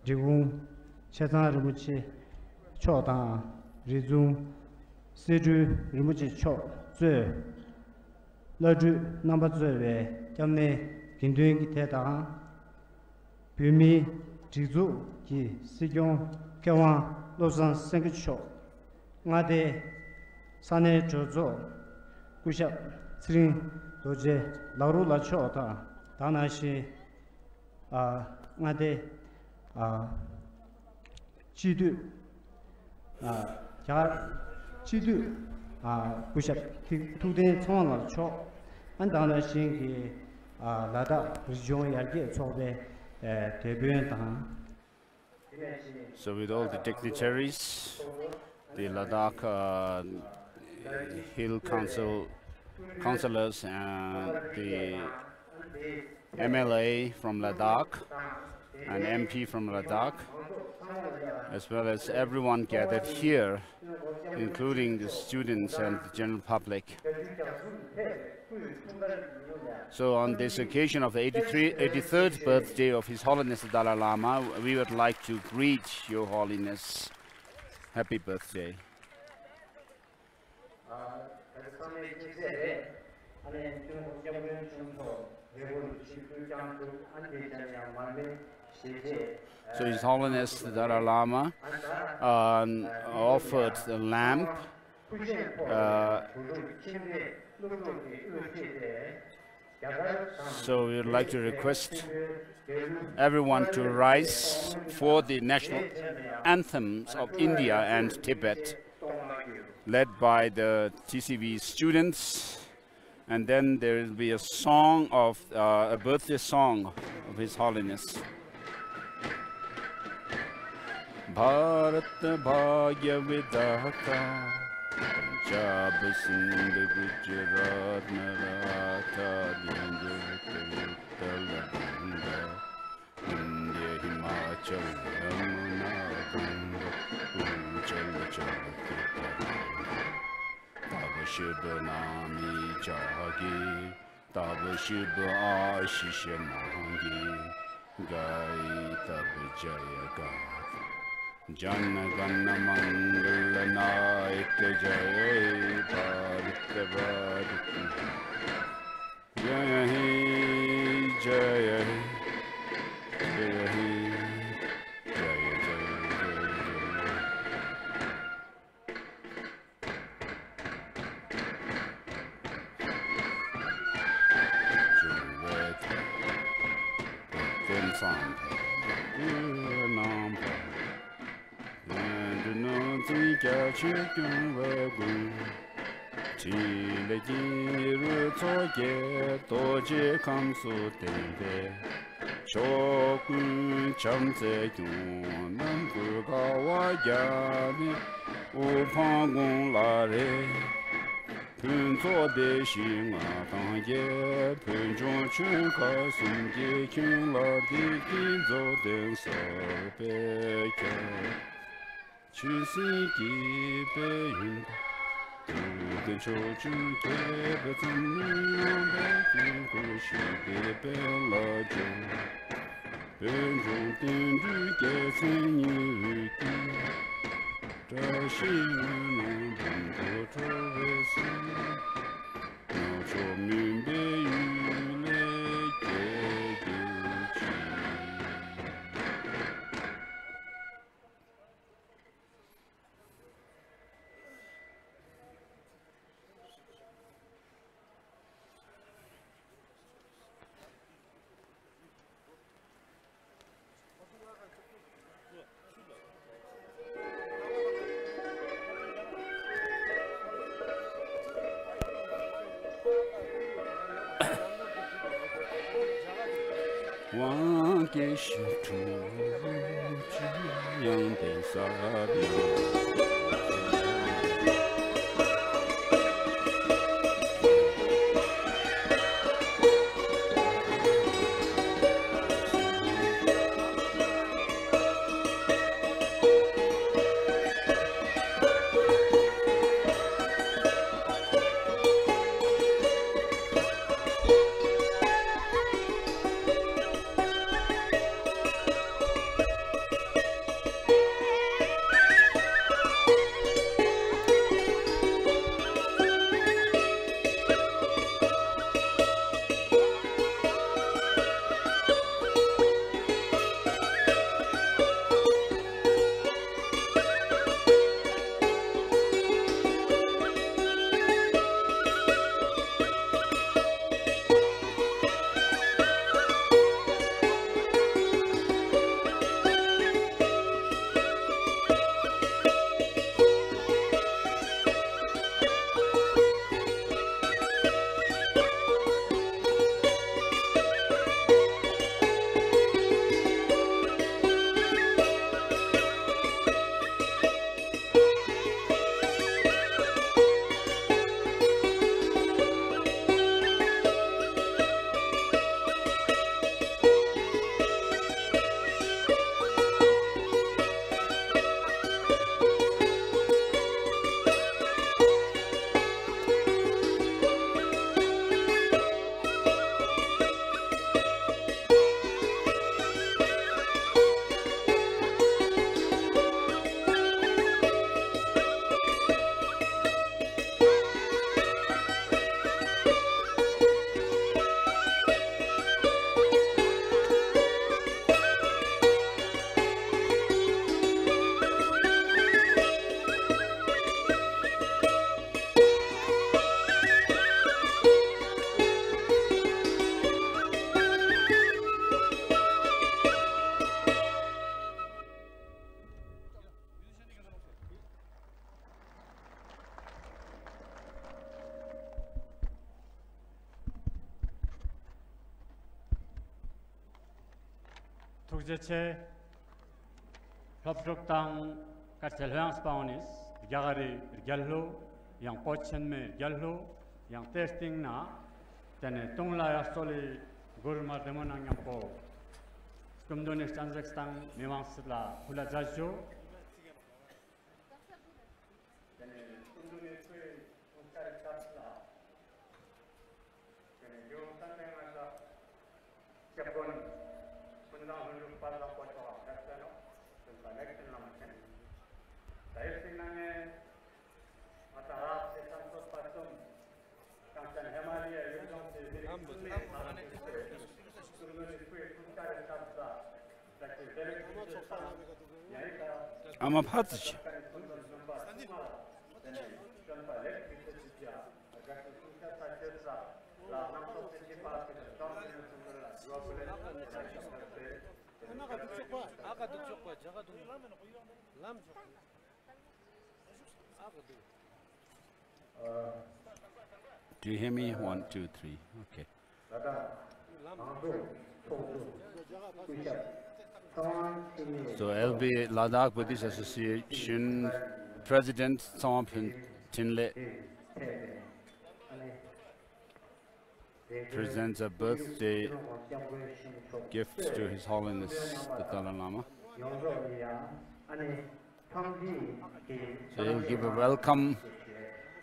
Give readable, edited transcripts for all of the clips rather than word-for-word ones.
Jigum, Chetan Rimuchi, Chotan, Rizum, Seju Rimuchi Cho, Zue, Laju, number Zue, Jamne, Kinduing Teta, Pumi, Jizu, Ki, Sigyon, Kawan, Losan Sankicho, Ngade, Sane Jozo, Kushap, Srin, Doje, Lauru La Chota, Danashi, Ngade, Chidu, Chidu, Kushap, Tudin Tona Cho, and Danashi, Ladakh, Region Yagi, Sobe, Tebuentan. So with all the dignitaries, the Ladakh Hill councillors and the MLA from Ladakh and MP from Ladakh, as well as everyone gathered here, including the students and the general public. So on this occasion of the 83rd birthday of His Holiness the Dalai Lama, we would like to greet Your Holiness. Happy birthday. So His Holiness the Dalai Lama offered the lamp so we would like to request everyone to rise for the national anthems of India and Tibet, led by the TCV students, and then there will be a song of a birthday song of His Holiness. Bharat Bhagya Vidhata Punjab Sindh Gujarat Maratha Bindra Uttara Banga India Himachal Yamuna Ganga Unchal Chalakita Tab Shubh Nami Jagi Tab Shubh Ashish Mangi Gai Tab Jaya Gat Jana Gana Mangala Naik Jai Bharat Bharat Jaya Hi Jaya Hi Jaya Hi Jaya Jaya Jaya Jaya Jaya Jaya Chile Jiru Toge Doji Kamsu Tempe Shokun Chamse Yun Namgur Gawa Yami Upangun Lare Punzo De Shinga Tangye Punjon Chun Ka Sunji Kyun La Di Kinzo Den Sorbe Chusi Ki Be Yun Den Choju Gebe Zan Be Gu Shi Be La Jo Ben Zhong Den Ju Ge Zhen Yu Di Da Shi Nan Ben Go Zhou Wei Sun Nao Zhou Min Be Yu Le Ge Gu Chi Wang Ge Shi Tu Ji Yang De Sa Bi 국제체 협력당 같은 회항스파우니스 야가리 갤로 yang pochen me 갤로 yang testing na tene tongla sol이 gorma demonang yang po skumdonis transaksang mewangsla hula jajo tene skumdonis pe unkar kapsla tene yo tanenga japon punang hulu parla pocho kapsano connection namachen testing nane mata se santos patum kansan Himalaya yudong se I'm a patch. Do you hear me? 1, 2, 3. Okay. So LB Ladakh Buddhist Association President Sampin Tinle presents a birthday gift to His Holiness the Dalai Lama. So he'll give a welcome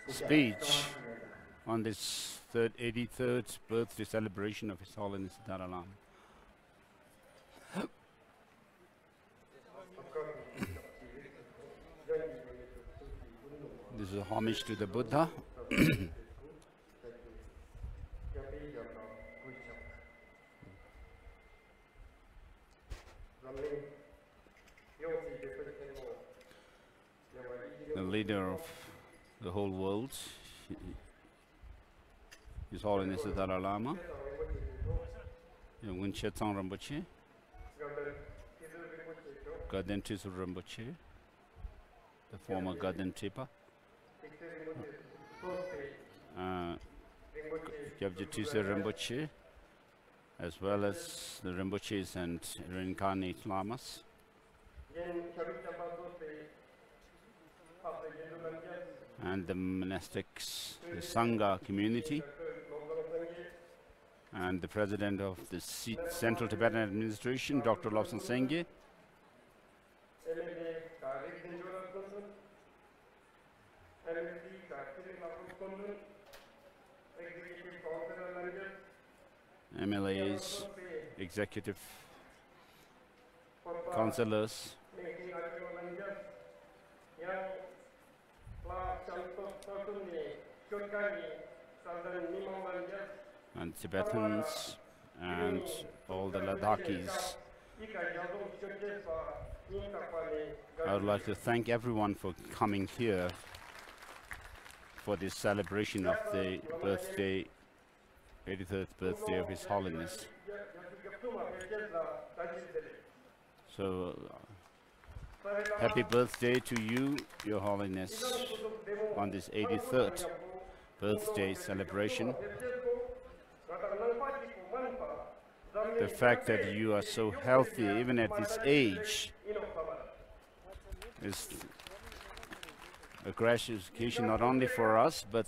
speech on this 83rd birthday celebration of His Holiness the Dalai Lama. This is a homage to the Buddha. The leader of the whole world, His Holiness the Dalai Lama, Yungwen Chetang Rinpoche, Gaden Tisu Rinpoche, the former Gaden Tipa, Gyabje Tisu Rinpoche, as well as the Rinpoches and reincarnate Lamas. And the monastics, the Sangha community, and the president of the Central Tibetan Administration, Dr. Lobsang Sengye, MLAs, executive councillors, and Tibetans and all the Ladakhis. I would like to thank everyone for coming here for this celebration of the 83rd birthday of His Holiness. So, happy birthday to you, Your Holiness, on this 83rd birthday celebration. The fact that you are so healthy, even at this age, is a gratification not only for us, but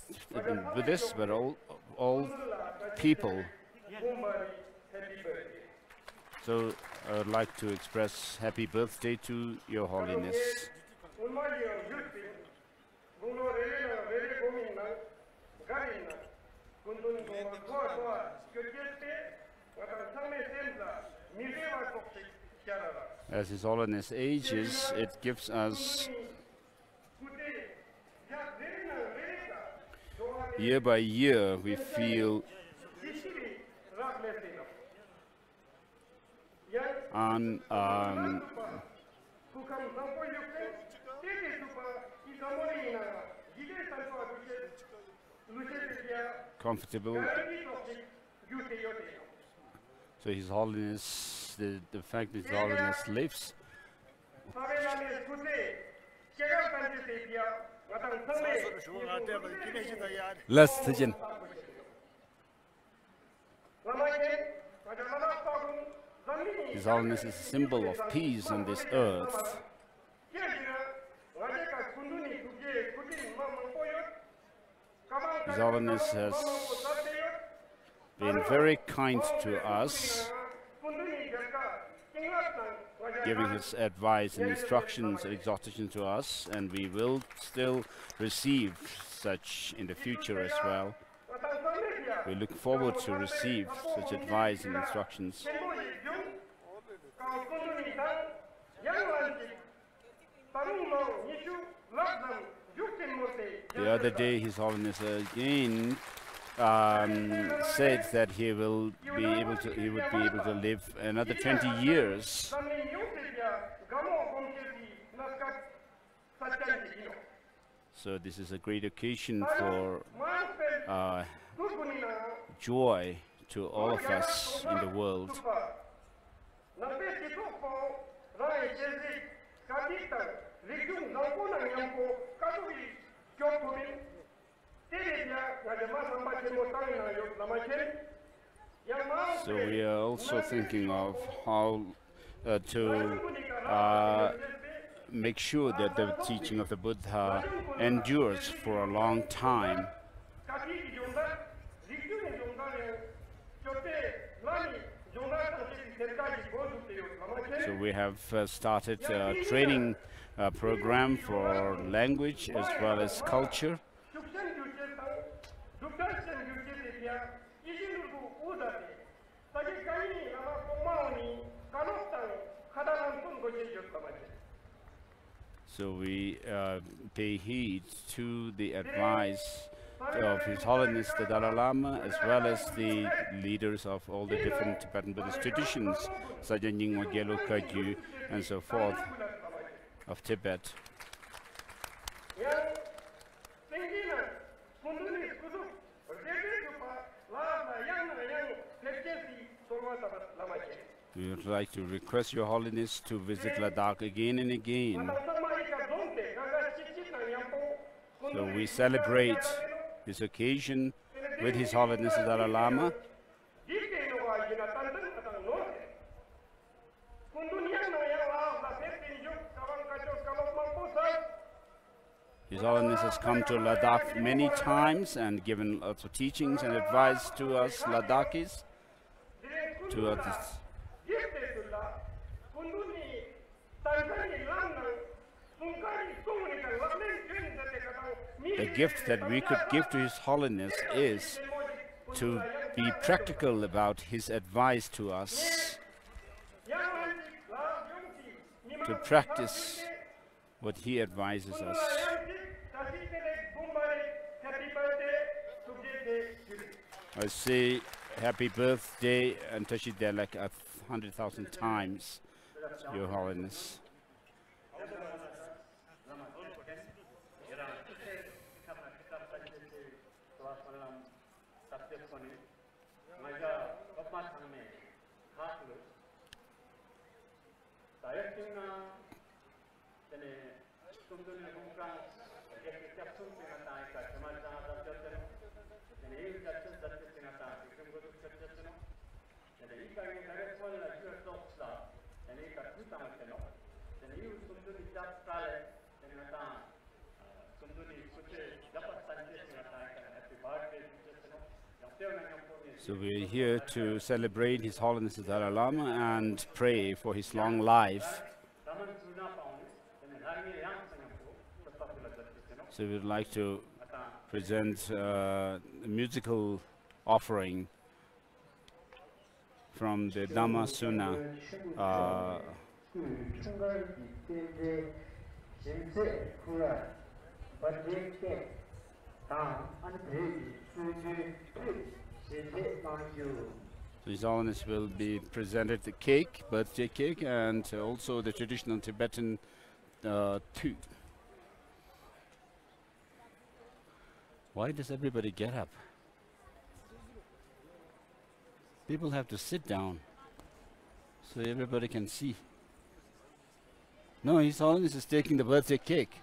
with this, but all people. So I would like to express happy birthday to Your Holiness. As His Holiness ages, it gives us year by year we feel comfortable. So His Holiness, the fact that His Holiness lives, let's begin. His Holiness is a symbol of peace on this earth. His Holiness has been very kind to us, giving his advice and instructions and exhortation to us, and we will still receive such in the future as well. We look forward to receive such advice and instructions. The other day, His Holiness again said that he would be able to live another 20 years. So this is a great occasion for joy to all of us in the world. So we are also thinking of how to make sure that the teaching of the Buddha endures for a long time. So we have started a training program for language as well as culture. So we pay heed to the advice of His Holiness the Dalai Lama, as well as the leaders of all the different Tibetan Buddhist traditions, Sajjan Nyingma Gyalo Kagyu and so forth of Tibet. We would like to request Your Holiness to visit Ladakh again and again. So we celebrate this occasion with His Holiness the Dalai Lama. His Holiness has come to Ladakh many times and given lots of teachings and advice to us Ladakhis, to others. The gift that we could give to His Holiness is to be practical about his advice to us, to practice what he advises us. I say happy birthday and Tashide like 100,000 times, Your Holiness. So we're here to celebrate His Holiness the Dalai Lama and pray for his long life. So we'd like to present a musical offering from the Dhamma Suna. So His Holiness will be presented the cake, birthday cake, and also the traditional Tibetan tu. Why does everybody get up? People have to sit down so everybody can see. No, His Holiness is taking the birthday cake.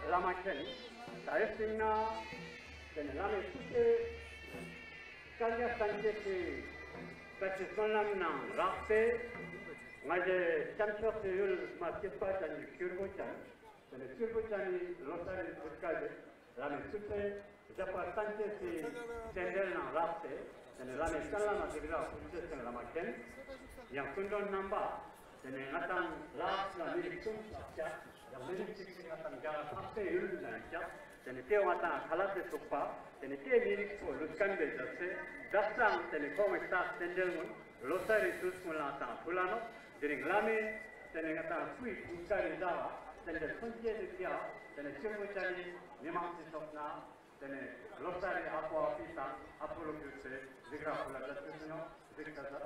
Lama testing na, then Lama Kaya Sanchez, Pachisanam na Rakse, Maje Champion Market and Kurgochan, then the Kurgochan Rosary Kurkaje, Lama Supe, Japa Sanchez, Tendel na Rakse, then Lama Salama Tigra, Princess and Lama Ken, Yakundon number, then Nathan Last American. Tenete wata kalate sopa, tenete mirik ko luskan bezase, dasang telekom esta tendelun, losari susmula ta fulano, during lame, tenengata sweet uskari dawa, tendel punje dia, tenechungu chani, nimam sisopna, tene losari aqua pita, apolo kuse, zigra fula dasino, zigra da.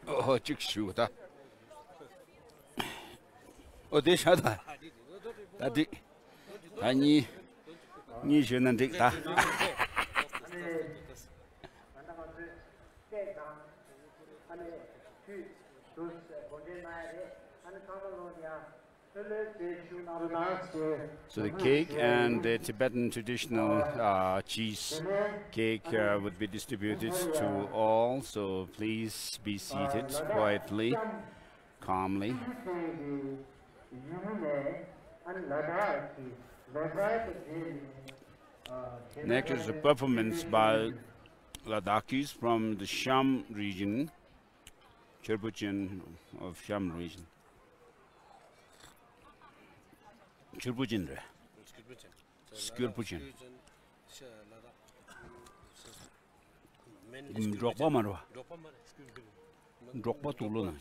Oh, chick shoot. Oh, this other. That it. I need you and take that. So the cake and the Tibetan traditional cheese cake would be distributed to all. So please be seated quietly, calmly. Next is a performance by Ladakhis from the Sham region, Chirpuchin of Sham region. Chirpuchin. Skirpuchin. Drop Maro. Drop Patuluna.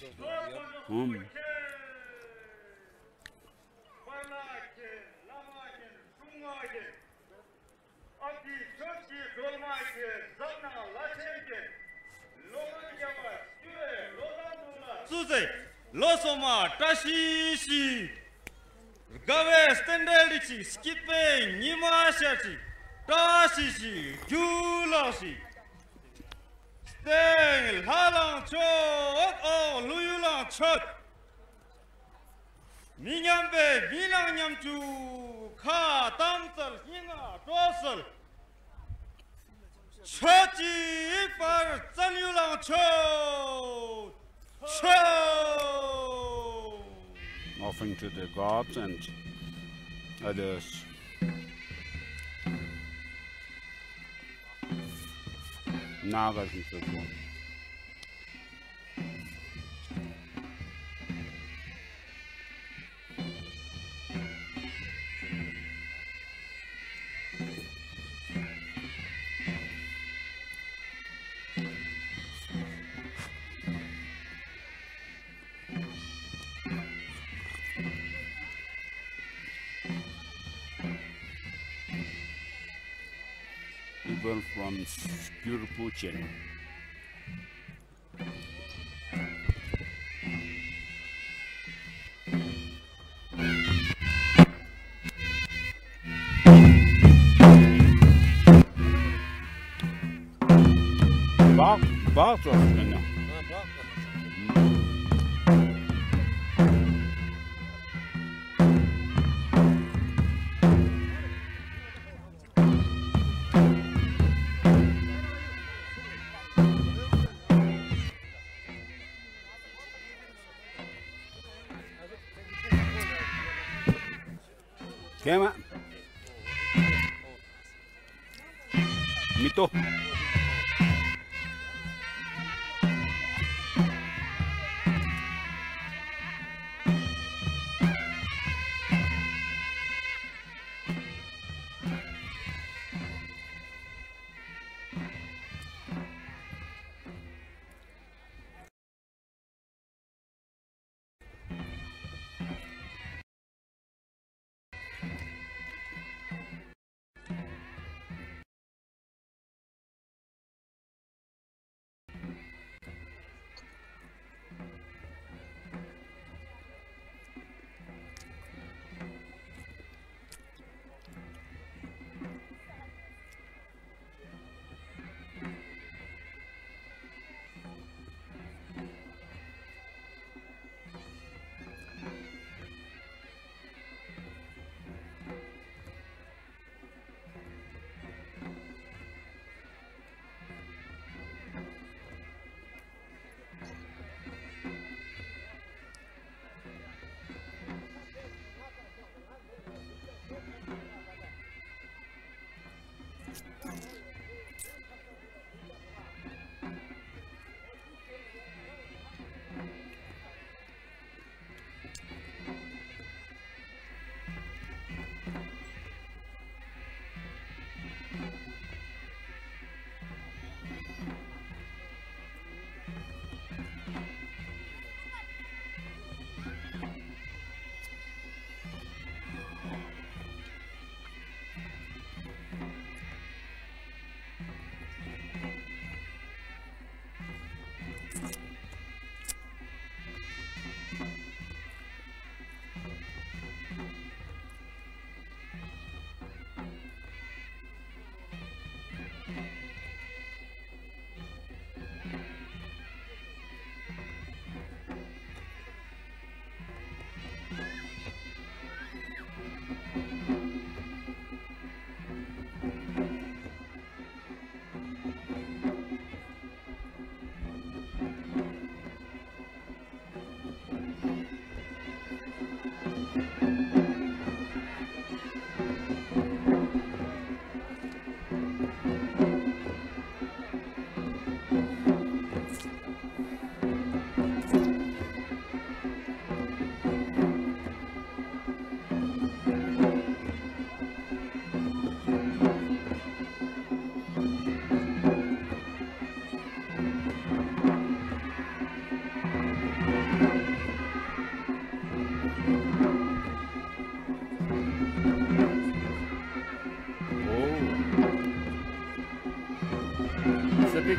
Suze, Losoma, Tashishi, Gave, Stendelici, Skipping, Nimashachi, Tashishi, Julashi, Steng, Halang Chot, oh, Luyulang Chot, Ninyambe, Vinang Yamchu, Ka, Tamsal, Hina, Dosal, Chochi, Ikbar, Sanyulang Chot. Offering to the gods and others. Nagas and so forth. People from Skirpuchin. Box of no. Kema. Mito.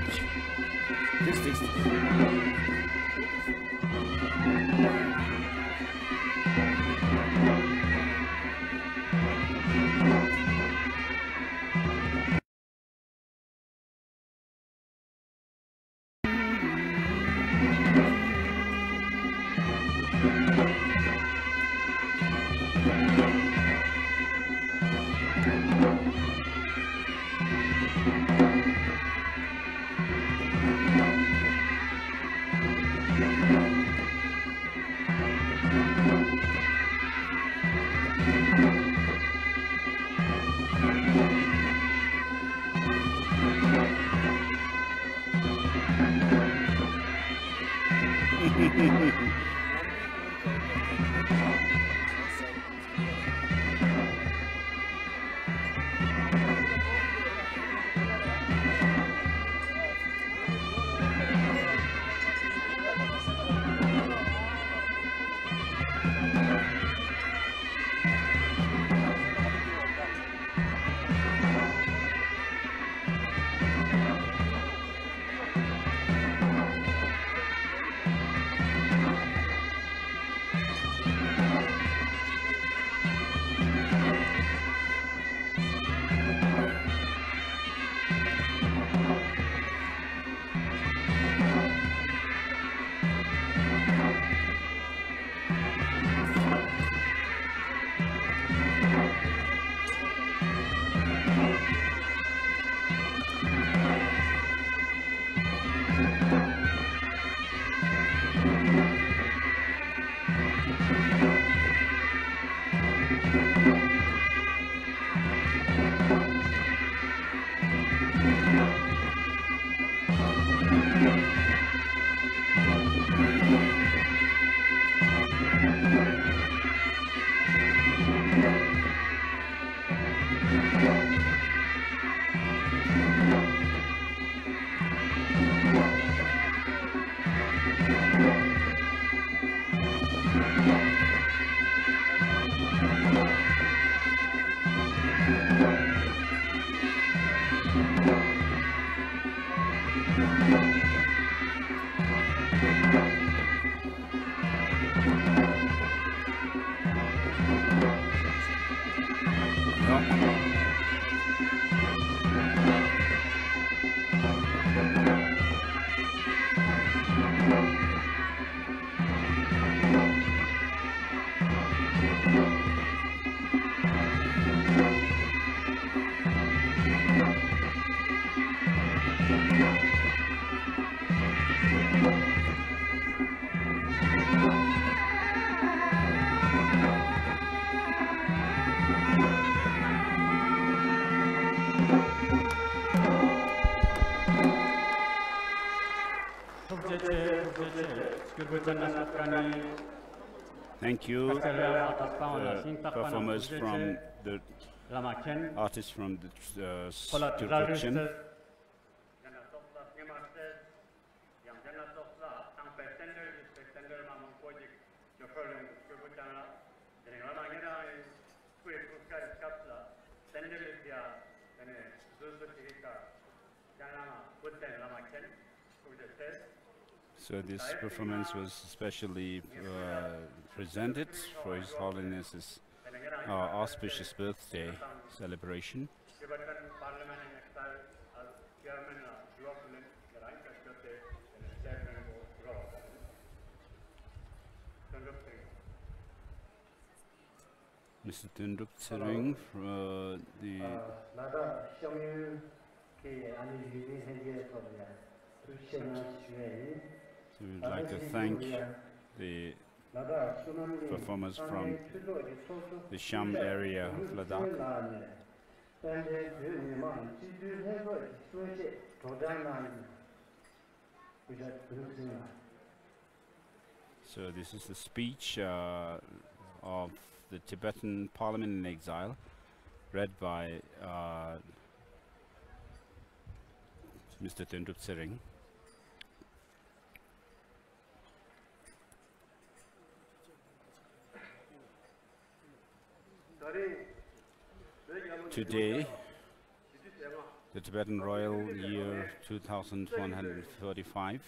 This. Thank you, performers from the artists from the Sturkchen. So this performance was especially presented for His Holiness's auspicious birthday celebration. Mr. Tunduk Tsering from the So we'd like to thank the performers from the Sham area of Ladakh. So this is the speech of the Tibetan Parliament in Exile, read by Mr. Tunduk Tsering. Today, the Tibetan Royal Year 2135,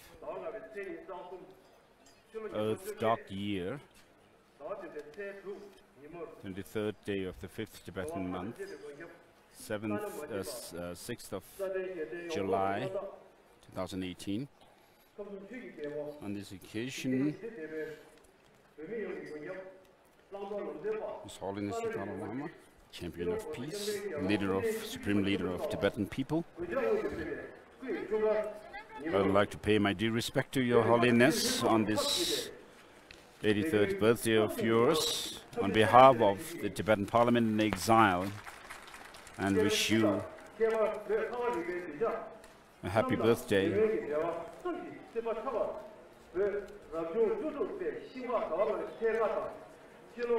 Earth Dark Year, 23rd day of the 5th Tibetan month, 6th of July 2018. On this occasion, His Holiness the Dalai Lama, champion of peace, supreme leader of Tibetan people, I would like to pay my due respect to Your Holiness on this 83rd birthday of yours, on behalf of the Tibetan Parliament in exile, and wish you a happy birthday.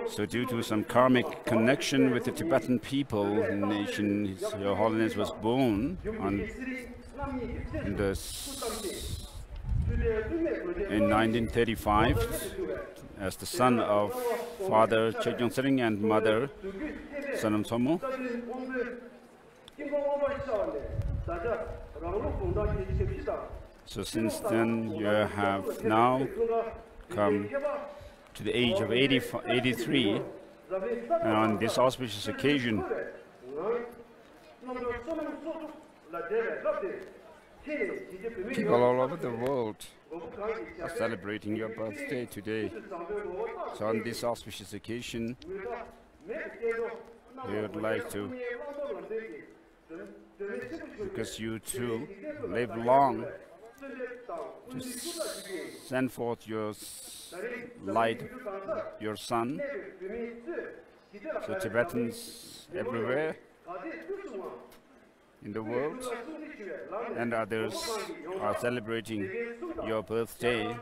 So due to some karmic connection with the Tibetan people nation, Your Holiness was born in 1935 as the son of Father Chögyön Tsering and Mother Sanam Somo. So since then, you have now come to the age of 83, and on this auspicious occasion, people all over the world are celebrating your birthday today. So on this auspicious occasion, we would like to, because you too live long, to send forth your light, your sun. So Tibetans everywhere in the world and others are celebrating your birthday.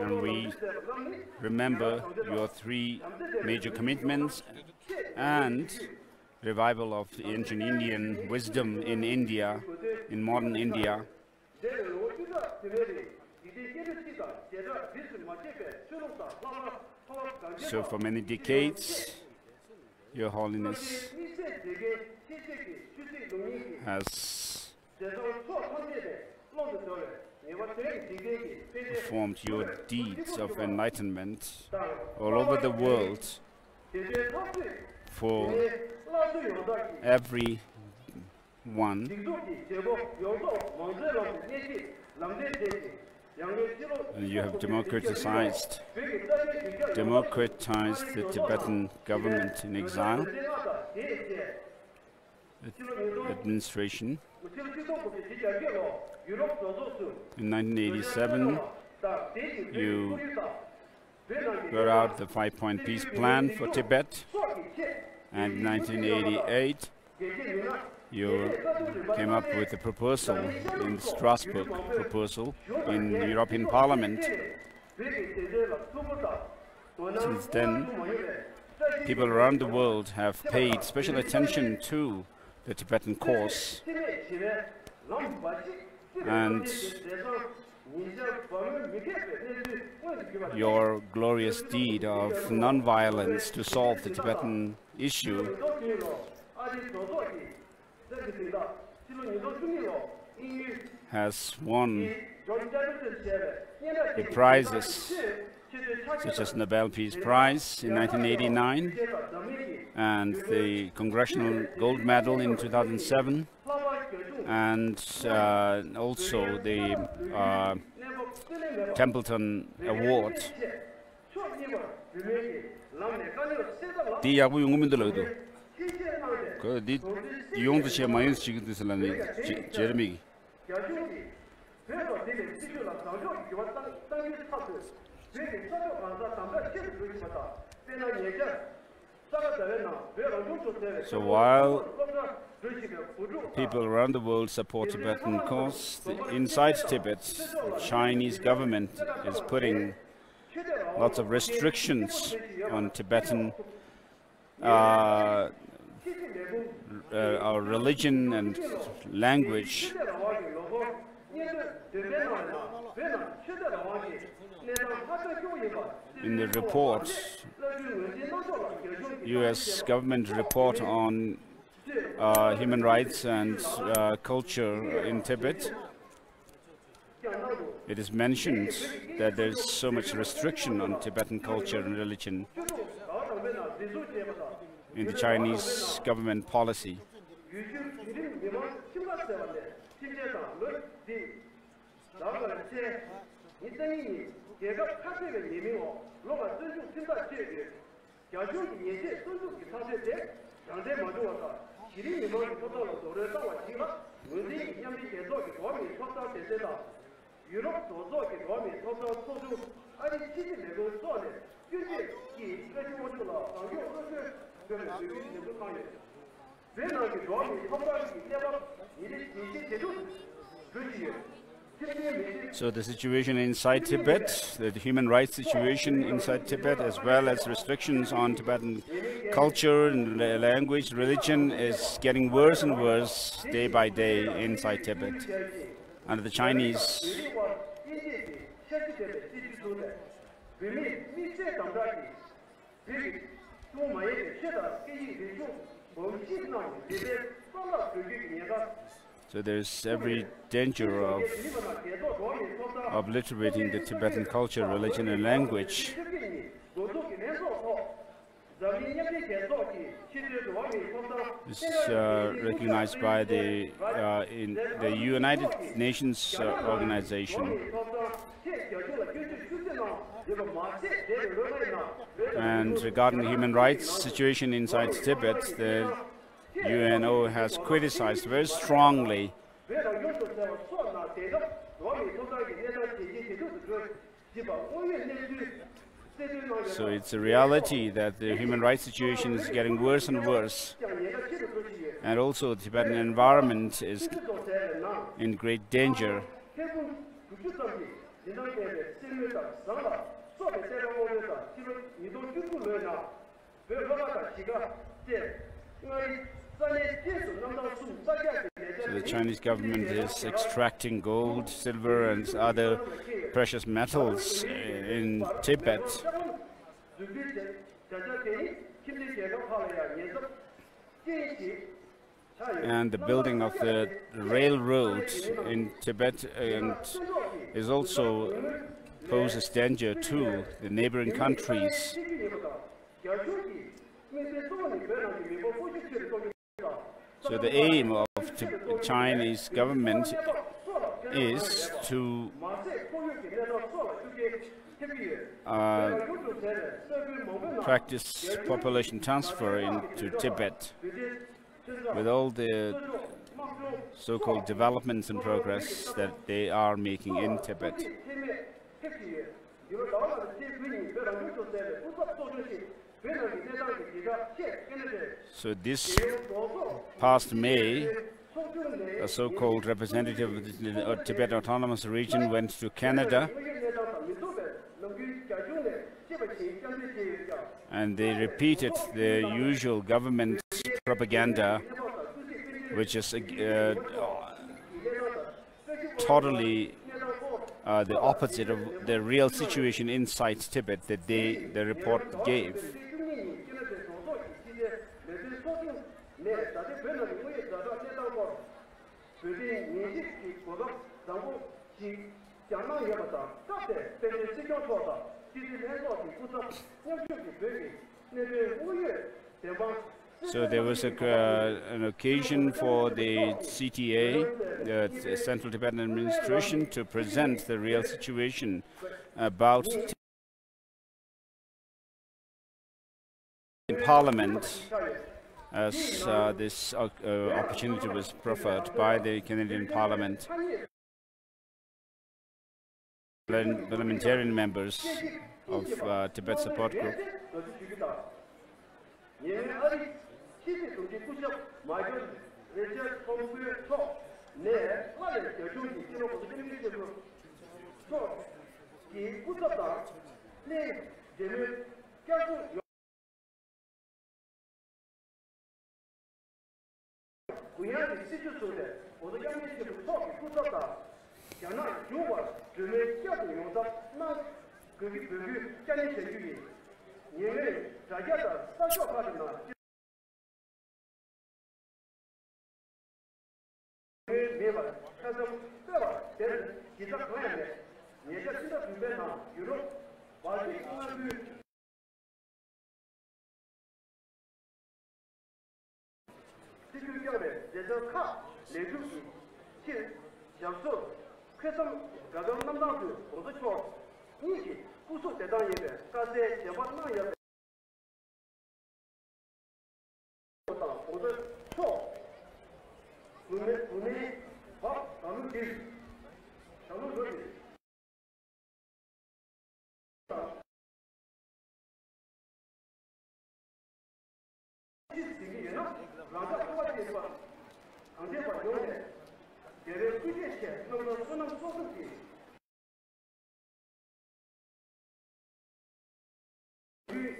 And we remember your 3 major commitments and revival of the ancient Indian wisdom in India, in modern India. So for many decades, Your Holiness has performed your deeds of enlightenment all over the world for everyone. And you have democratized the Tibetan government in exile, administration. In 1987, you brought out the 5-point peace plan for Tibet, and in 1988, you came up with a proposal in the Strasbourg proposal in the European Parliament. Since then, people around the world have paid special attention to the Tibetan cause, and your glorious deed of non-violence to solve the Tibetan issue has won the prizes such as Nobel Peace Prize in 1989 and the Congressional Gold Medal in 2007, and also the Templeton Award. Jeremy. So while people around the world support Tibetan cause, inside Tibet, the Chinese government is putting lots of restrictions on Tibetan our religion and language. In the report, U.S. government report on human rights and culture in Tibet, it is mentioned that there is so much restriction on Tibetan culture and religion in the Chinese government policy. So the situation inside Tibet, the human rights situation inside Tibet, as well as restrictions on Tibetan culture and language, religion, is getting worse and worse day by day inside Tibet. Under the Chinese so there's every danger of obliterating the Tibetan culture, religion and language. This is recognized by the United Nations organization. And regarding the human rights situation inside Tibet, the UNO has criticized very strongly so it's a reality that the human rights situation is getting worse and worse, and also the Tibetan environment is in great danger. So the Chinese government is extracting gold, silver and other precious metals in Tibet. And the building of the railroad in Tibet is also poses danger to the neighboring countries. So the aim of the Chinese government is to practice population transfer into Tibet with all the so-called developments and progress that they are making in Tibet. So this past May, a so-called representative of the Tibet Autonomous Region went to Canada, and they repeated the usual government propaganda, which is totally the opposite of the real situation inside Tibet that the report gave. So there was an occasion for the CTA, the Central Tibetan Administration, to present the real situation about in Parliament, as this opportunity was proffered by the Canadian Parliament. Parliamentarian members of Tibet Support Group.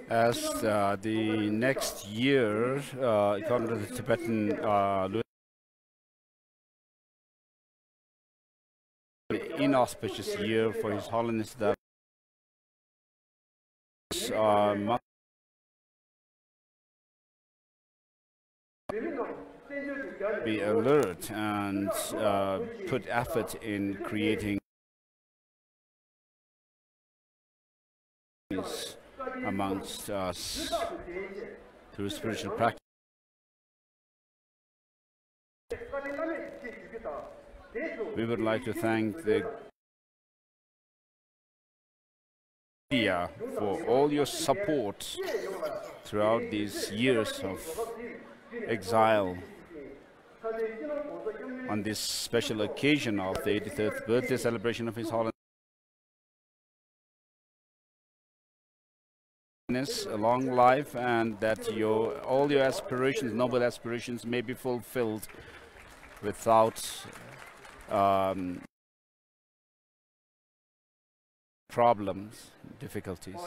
As the next year, according to the Tibetan inauspicious year for His Holiness that must be alert and put effort in creating peace amongst us through spiritual practice. We would like to thank the media for all your support throughout these years of exile on this special occasion of the 83rd birthday celebration of His Holiness. A long life, and that all your aspirations, noble aspirations, may be fulfilled without problems, difficulties.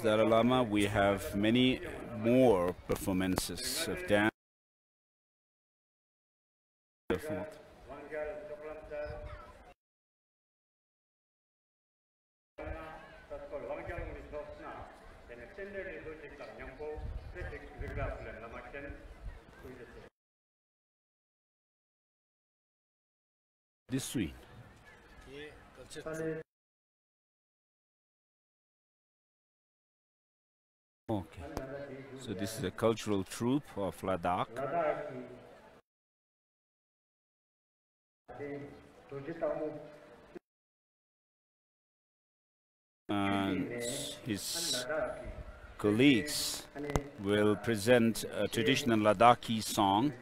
Dalai Lama, we have many more performances of dance. This suite. Okay, so this is a cultural troupe of Ladakh. And his colleagues will present a traditional Ladakhi song.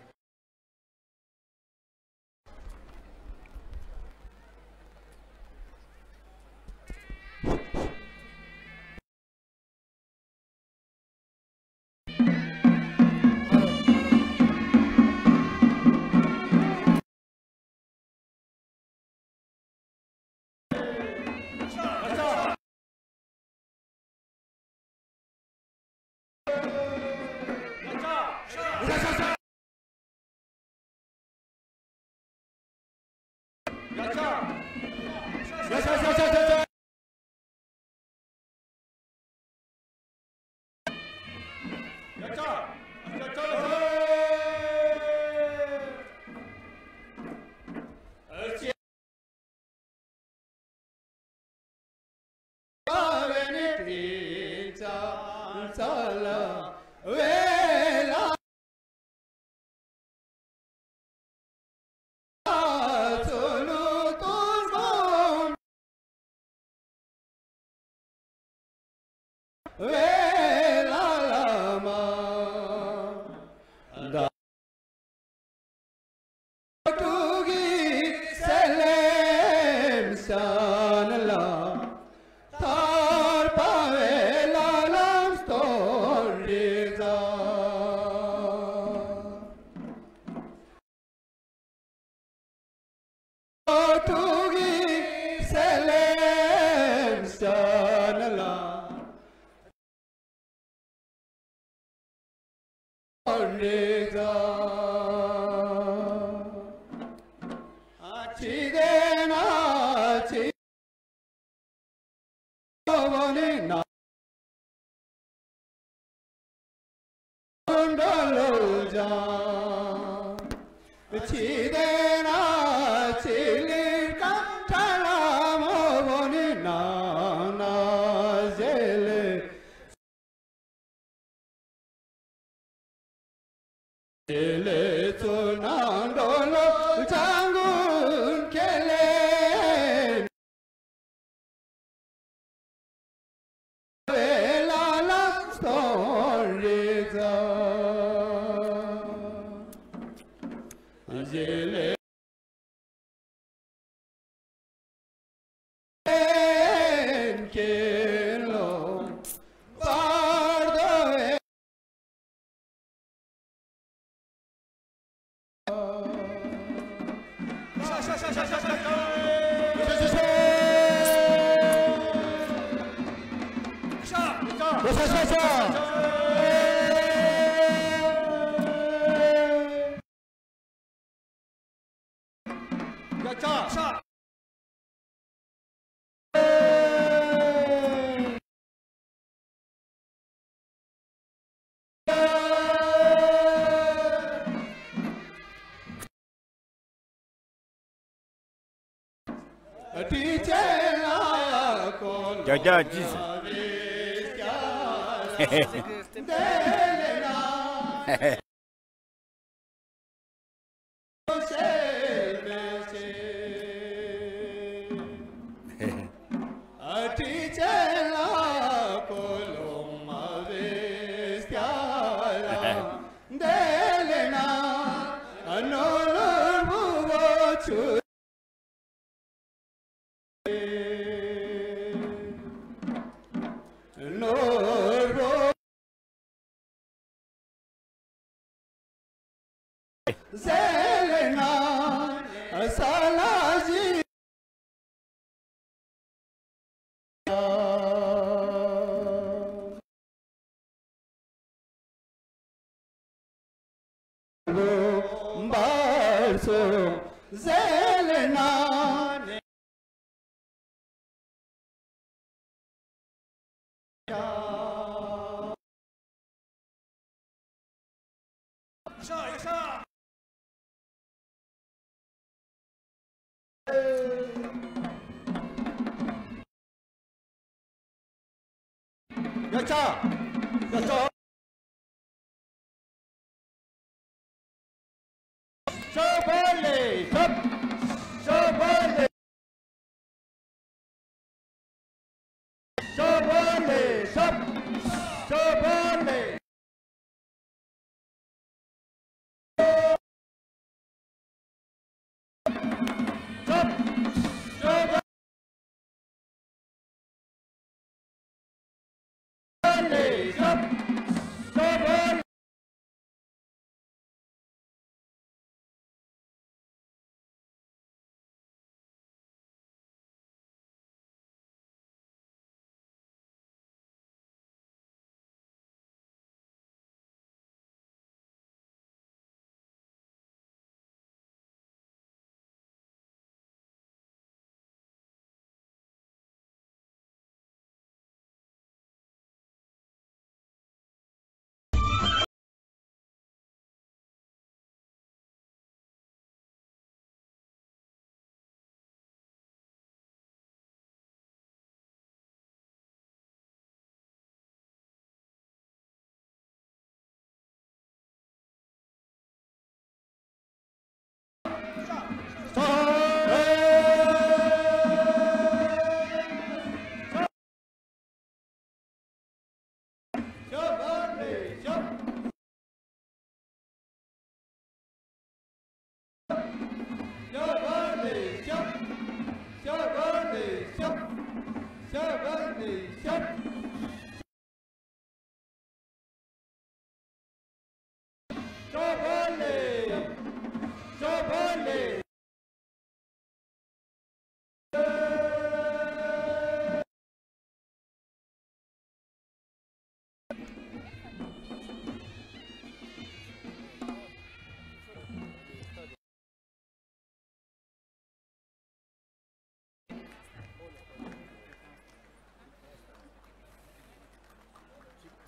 Jaja, Jesus.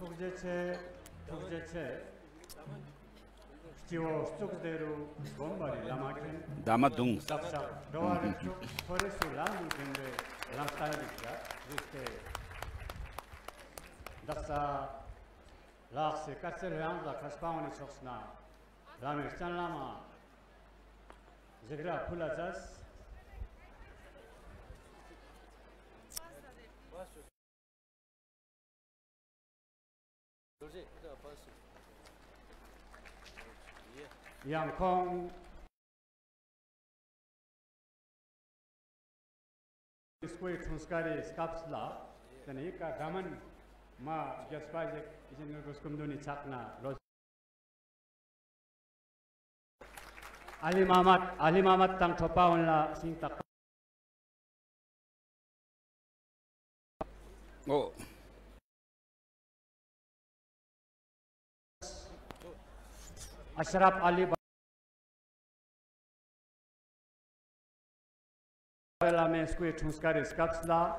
Tukjeche, Chiwo Stukderu, Bombari, Lamakin, Damadung. Sapsa, Doarichu, Foresu, Landu, Dende, Lanstalica, Riste, Dasa, Larse, Katselhanza, Kaspawni Soxna, Lamerstan Lama, Zegra Pulazas, Yang Kong Square Tunskari Skapsla, Tanika Daman Ma Gaspajek is in Ruskumduni Chakna, Ali Mamat Tang Topaunla Sintak. Oh. Ashraf Ali Lama Square Tunskari Skapsla,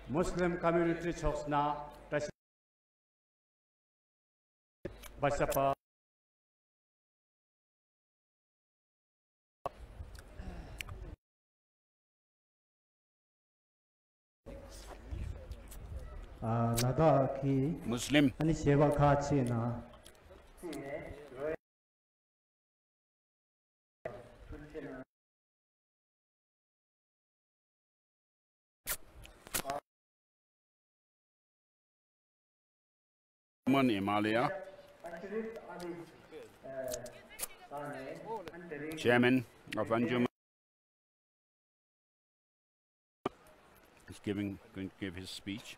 Muslim community Choksna, Basapa. Ladakh ki Muslim. ani seva khachi na Himalaya, chairman of Anjuman, is going to give his speech.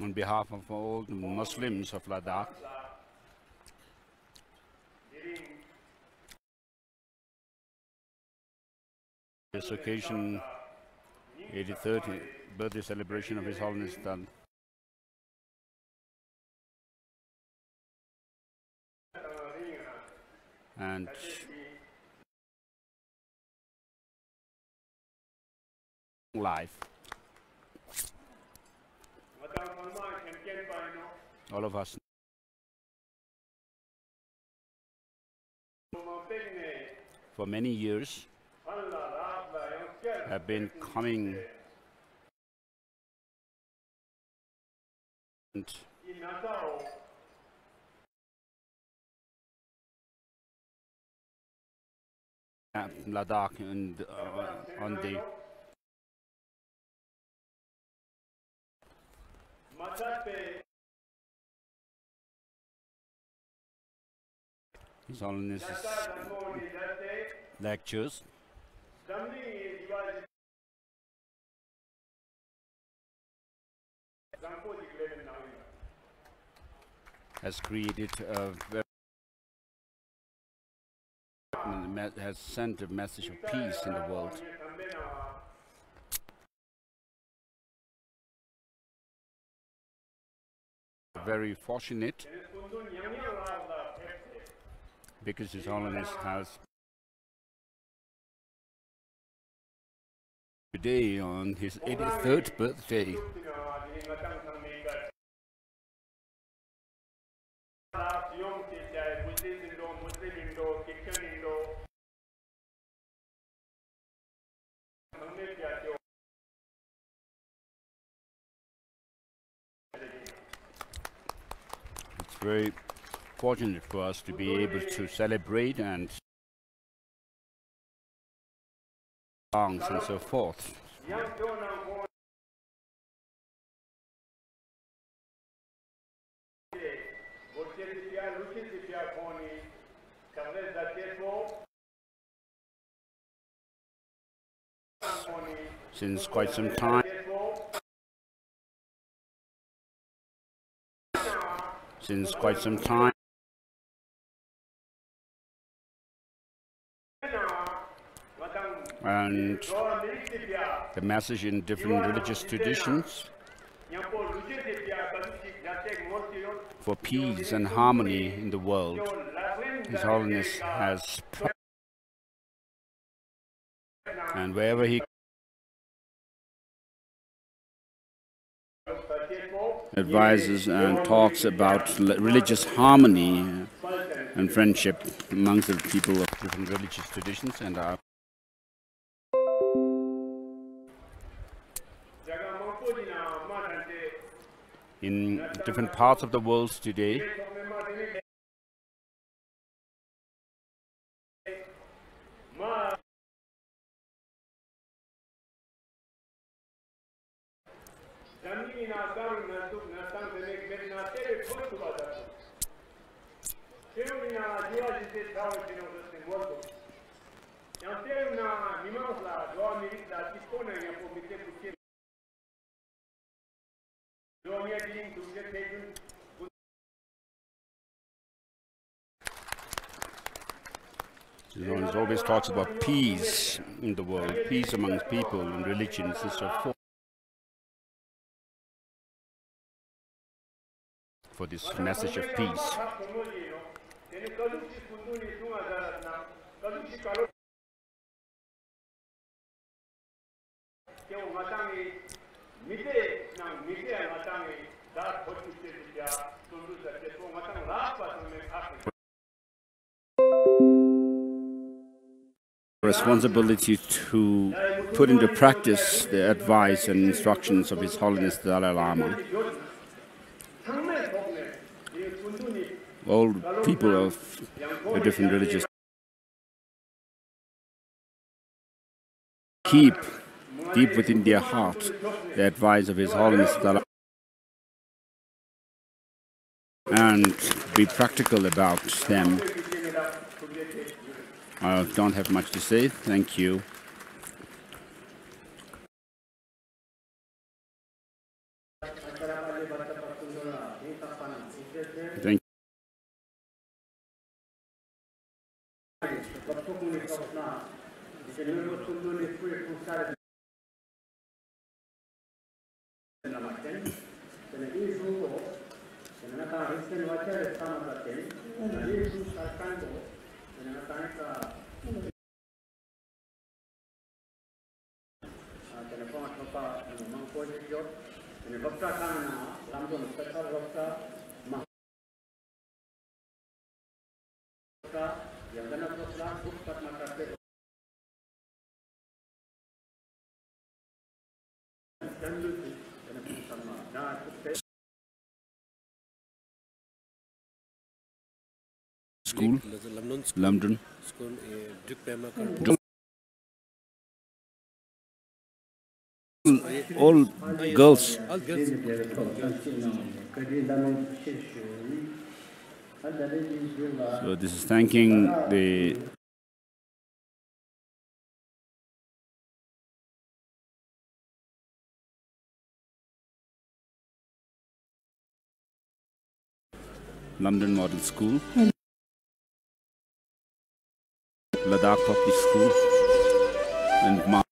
On behalf of all the Muslims of Ladakh, this occasion, 83rd birthday celebration of His Holiness Dalai and life. All of us for many years have been coming and Ladakh and on the His Holiness's lectures. Has created has sent a message of peace in the world. Very fortunate because His Holiness has today on his 83rd birthday it's very fortunate for us to be able to celebrate and songs and so forth. Since quite some time. Since quite some time. and the message in different religious traditions for peace and harmony in the world. His Holiness has and wherever he advises and talks about religious harmony and friendship amongst the people of different religious traditions and are in different parts of the world today. He always talks about peace in the world, peace amongst people and religions and so forth. For this message of peace. Responsibility to put into practice the advice and instructions of His Holiness the Dalai Lama. All people of the different religious keep deep within their heart the advice of His Holiness the Dalai Lama and be practical about them. I don't have much to say. Thank you. Thank School, London. All girls. So this is thanking the London Model School, Ladakh Public School, and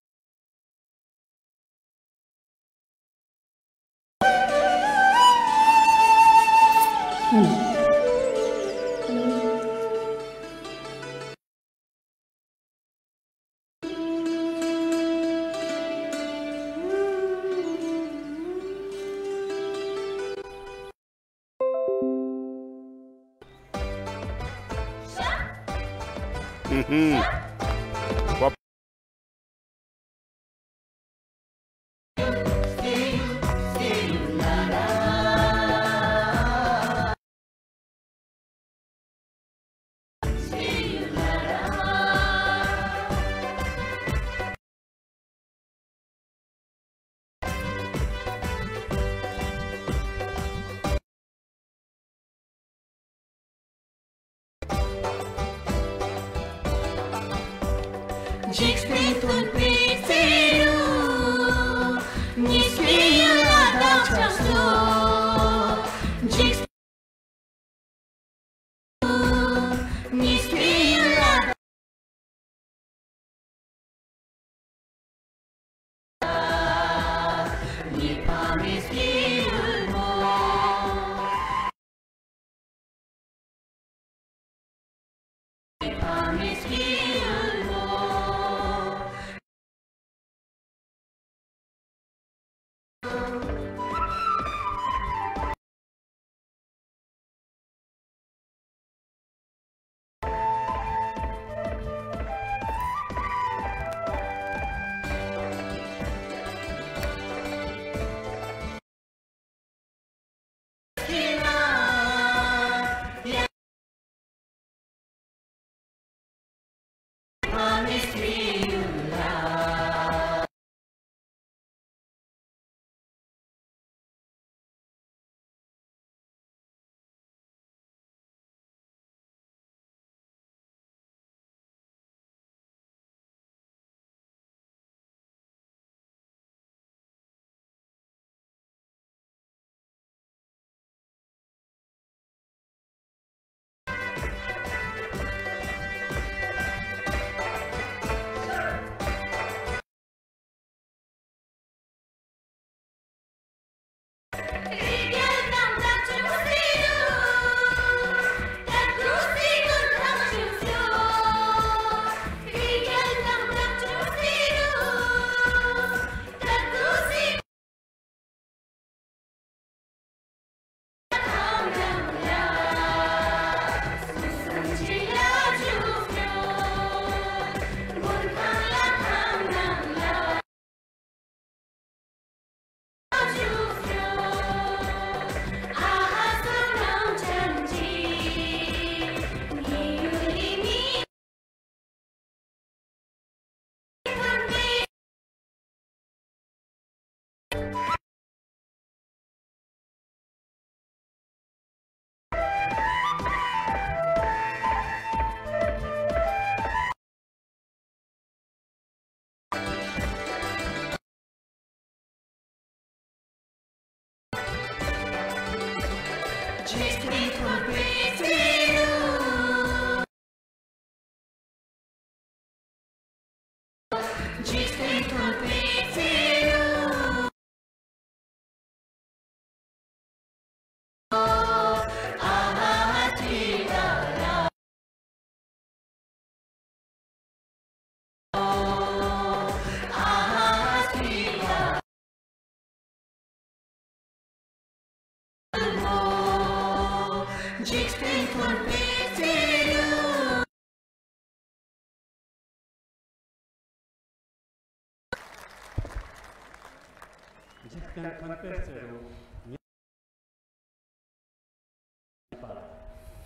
Chicken contestero.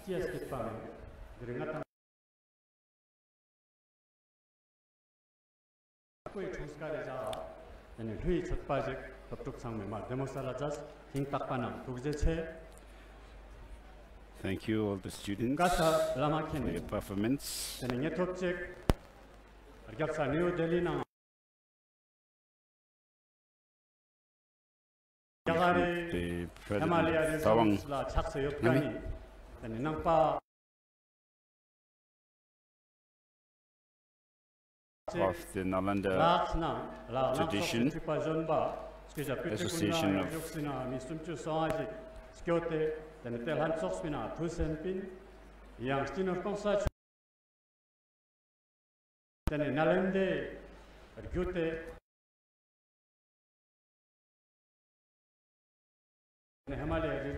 Cheers kitpang. Deringat ko'y 총스카레자 얘는 회의 첫바직 법독상매말 데모살라자스 킹딱바남 독재체 Thank you all the students 가사 for 라마케네 your performance. 얘는 예톱직 अर्격사 뉴델리나 야가리 The President 헤말리아 Tawang 리조스라 착서 옆간이 얘는 낭파 of the Nalanda Tradition Association of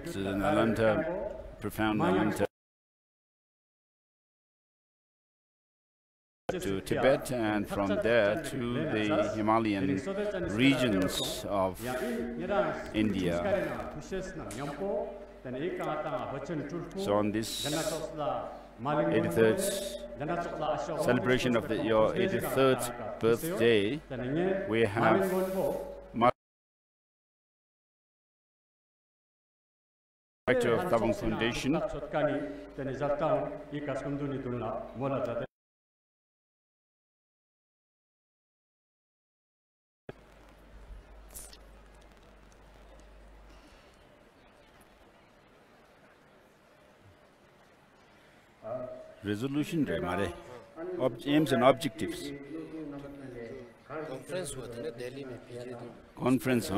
to the Nalanda, profound Nalanda to Tibet, and from there to the Himalayan regions of India. So on this 83rd celebration of your 83rd birthday, we have Director of Tawang Foundation, resolution aims and objectives. Conference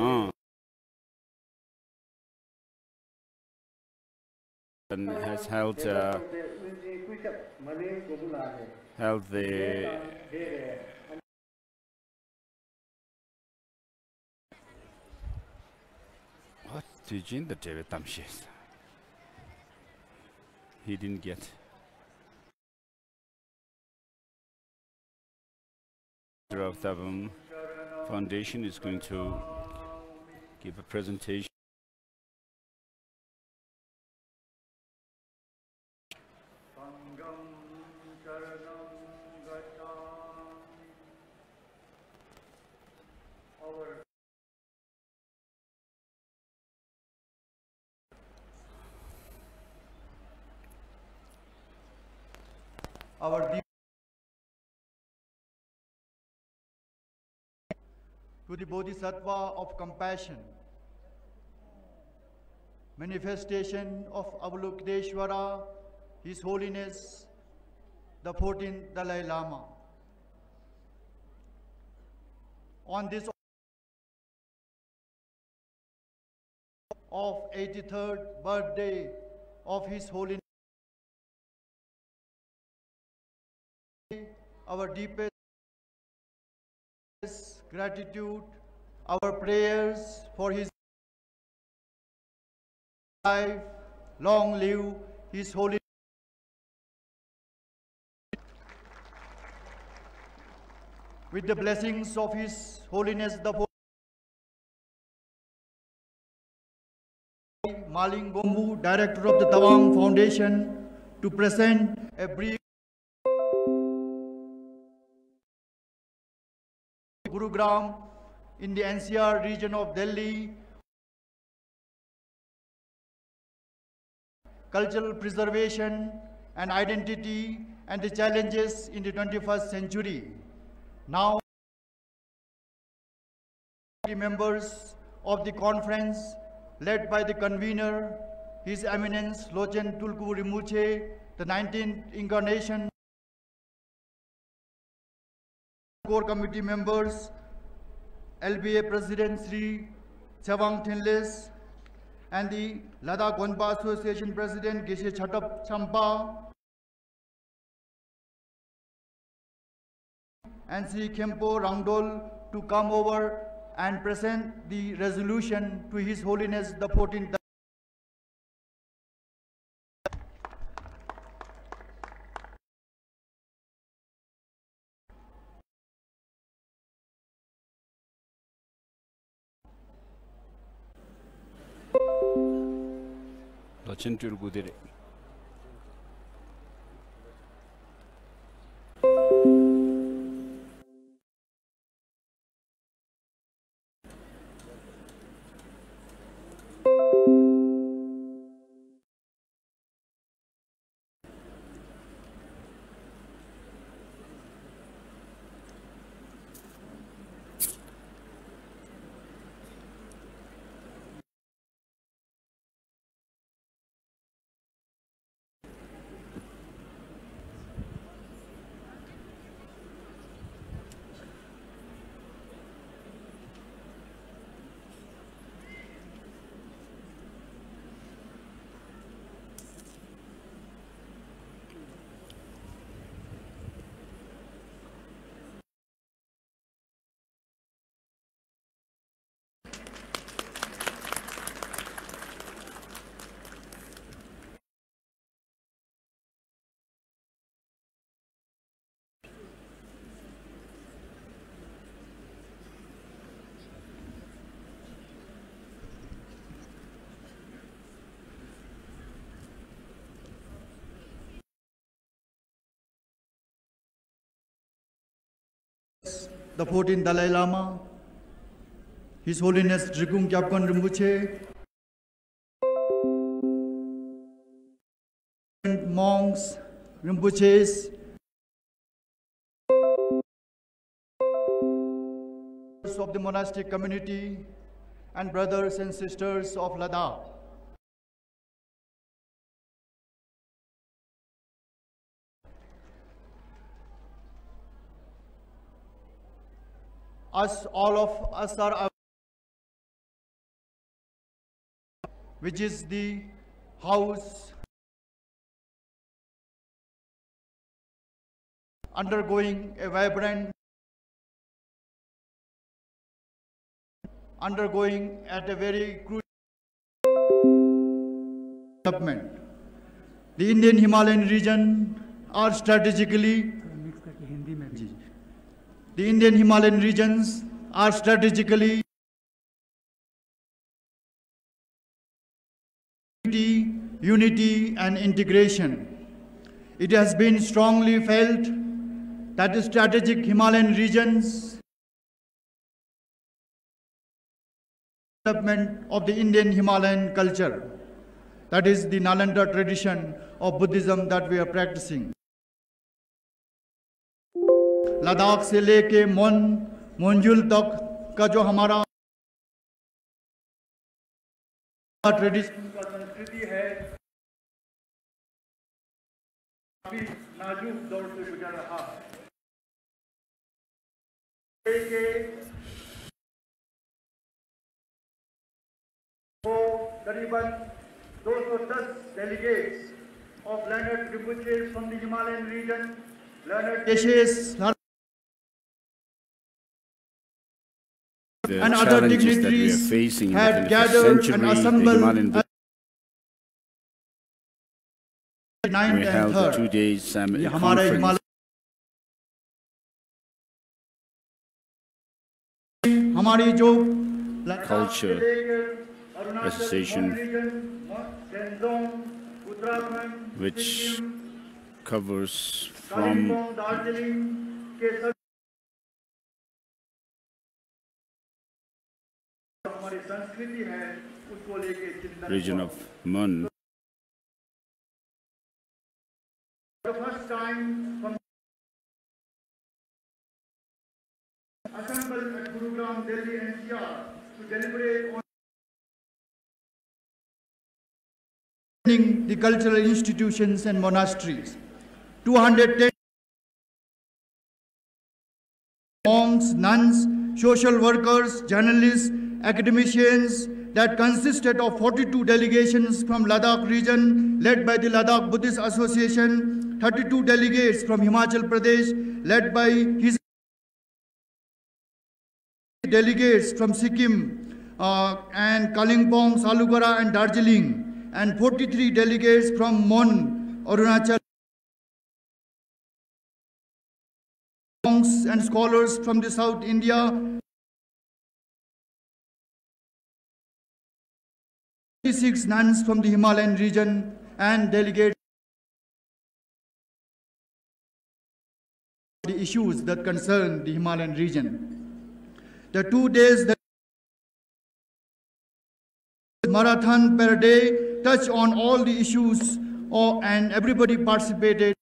and has held the what did you in the David Tamshis? He didn't get. Of Tawang Foundation is going to give a presentation. Our deep to the Bodhisattva of compassion, manifestation of Avalokiteshvara, His Holiness, the 14th Dalai Lama. On this of 83rd birthday of His Holiness, our deepest gratitude, our prayers for his life. Long live His Holiness. With the blessings of His Holiness the Maling Gombu, Director of the Tawang Foundation, to present a brief Gurugram in the NCR region of Delhi, cultural preservation and identity and the challenges in the 21st century. Now, the members of the conference, led by the convener, His Eminence Lochen Tulku Rinpoche, the 19th incarnation, core committee members, LBA President Sri Chawang Thinles, and the Ladakh Gonpa Association President Geshe Chatap Champa, and Sri Kempo Rangdol to come over and present the resolution to His Holiness the 14th. Lochen Tulgudere. The 14th Dalai Lama, His Holiness Drikung Kyabkon Rinpoche, monks, Rinpoches, of the monastic community, and brothers and sisters of Ladakh. All of us are aware, which is the house undergoing a vibrant, at a very crucial development. The Indian Himalayan region are strategically The Indian Himalayan regions are strategically unity and integration. It has been strongly felt that the strategic Himalayan regions development of the Indian Himalayan culture, that is the Nalanda tradition of Buddhism that we are practicing. Ladakh से लेके मोंजुल तक का जो हमारा tradition का संस्कृति है, काफी नाजुक दौर से गुजर रहा है। वो करीबन 210 delegates of learned Rinpoches from the Himalayan region, learned Geshes, The and other challenges that we are dignitaries facing in the had 21st gathered century, and the assembled Himalayan the 9th we and held a 3rd. 2-day conference. हमारी जो Culture Association, which covers from region of Mun. The first time from assembled at Gurugram, Delhi NCR to deliberate on the cultural institutions and monasteries. 210 monks, nuns, social workers, journalists, academicians, that consisted of 42 delegations from Ladakh region led by the Ladakh Buddhist Association, 32 delegates from Himachal Pradesh led by his delegates from Sikkim and Kalimpong, Salugara and Darjeeling, and 43 delegates from Mon, Arunachal, monks and scholars from the South India, 36 nuns from the Himalayan region and delegates the issues that concern the Himalayan region. The 2 days that marathon per day touch on all the issues and everybody participated.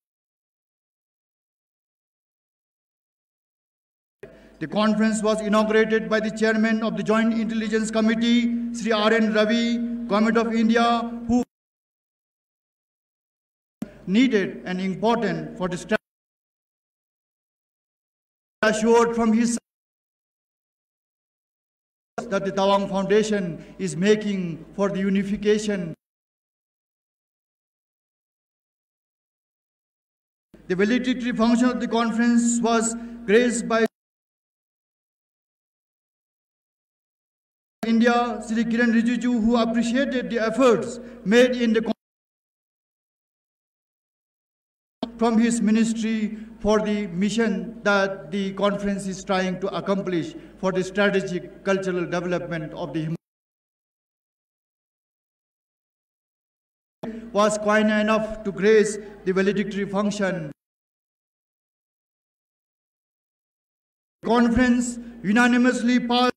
The conference was inaugurated by the chairman of the Joint Intelligence Committee, Sri R.N. Ravi, Government of India, who needed and important for the strategy. Assured from his that the Tawang Foundation is making for the unification. The valedictory function of the conference was graced by India, Sri Kiran Rijiju, who appreciated the efforts made in the from his ministry for the mission that the conference is trying to accomplish for the strategic cultural development of the Himalayas. Was kind enough to grace the valedictory function. The conference unanimously passed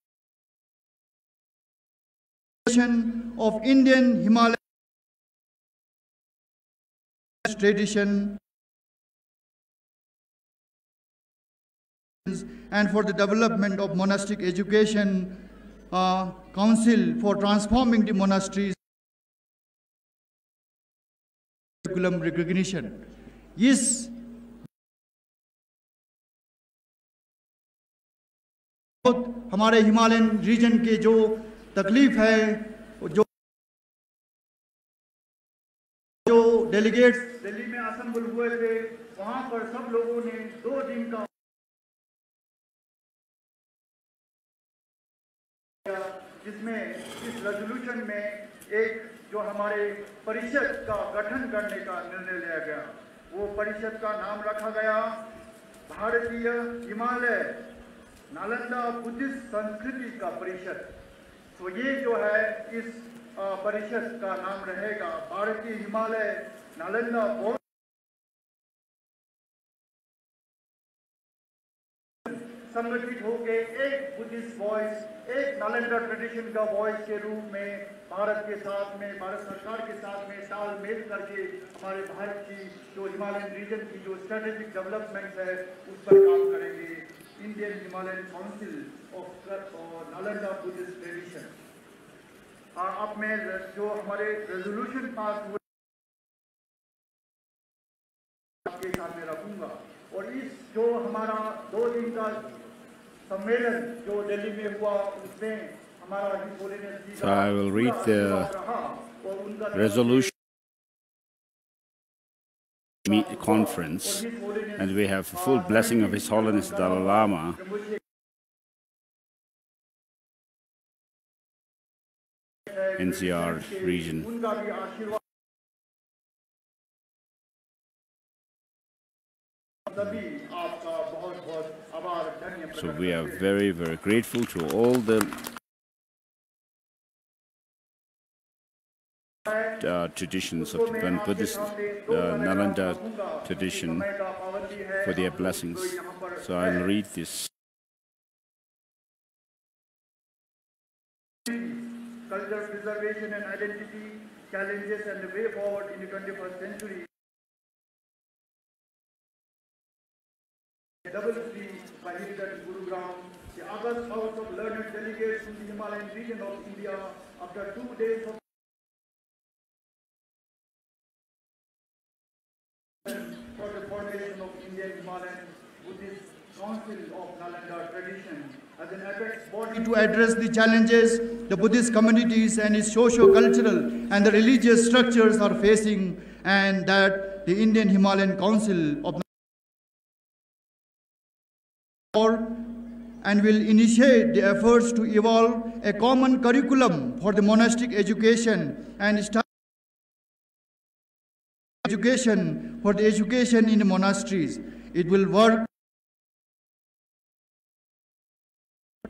of Indian Himalayan tradition and for the development of monastic education, council for transforming the monasteries curriculum recognition. Yes, हमारे Himalayan reason के जो तकलीफ है, जो delegates Delhi में assemble हुए थे, वहां पर सब लोगों ने 2 दिन का जिसमें इस रेजोल्यूशन में एक जो हमारे परिषद का गठन करने का निर्णय लिया गया, वो परिषद का नाम रखा गया भारतीय हिमालय नालंदा बुद्धिस्ट संस्कृति का परिषद। तो ये जो है इस परिषद का नाम रहेगा भारतीय हिमालय नालंदा बौद्ध संगठित होके एक बुद्धिस्ट वॉइस, एक नालंदा ट्रेडिशन का वॉइस के रूप में भारत के साथ में, भारत सरकार के साथ में तालमेल करके हमारे भारत की जो हिमालयन रीजन की जो स्ट्रेटेजिक डेवलपमेंट है उस पर काम करेंगे। Indian Himalayan council of Nalanda Buddhist tradition. अब मैं जो हमारे रेजोल्यूशन पास हुए आपके सामने रखूंगा और इस जो हमारा 2 दिन का सम्मेलन जो दिल्ली में हुआ उसमें हमारा holiness ji So I will read the resolution conference, and we have full blessing of His Holiness Dalai Lama. NCR region. So we are very, very grateful to all the traditions of the Buddhist Nalanda tradition for their blessings. So I'll read this. Cultural preservation and identity, challenges and the way forward in the 21st century. Double free by Hilton Gurugram, the August House of Learned Delegates from the Himalayan region of India after 2 days of for the formation of Indian Himalayan Buddhist Council of Nalanda tradition as an apex body to address the challenges the Buddhist communities and its socio-cultural and the religious structures are facing, and that the Indian Himalayan Council of and will initiate the efforts to evolve a common curriculum for the monastic education and start education for the education in the monasteries. It will work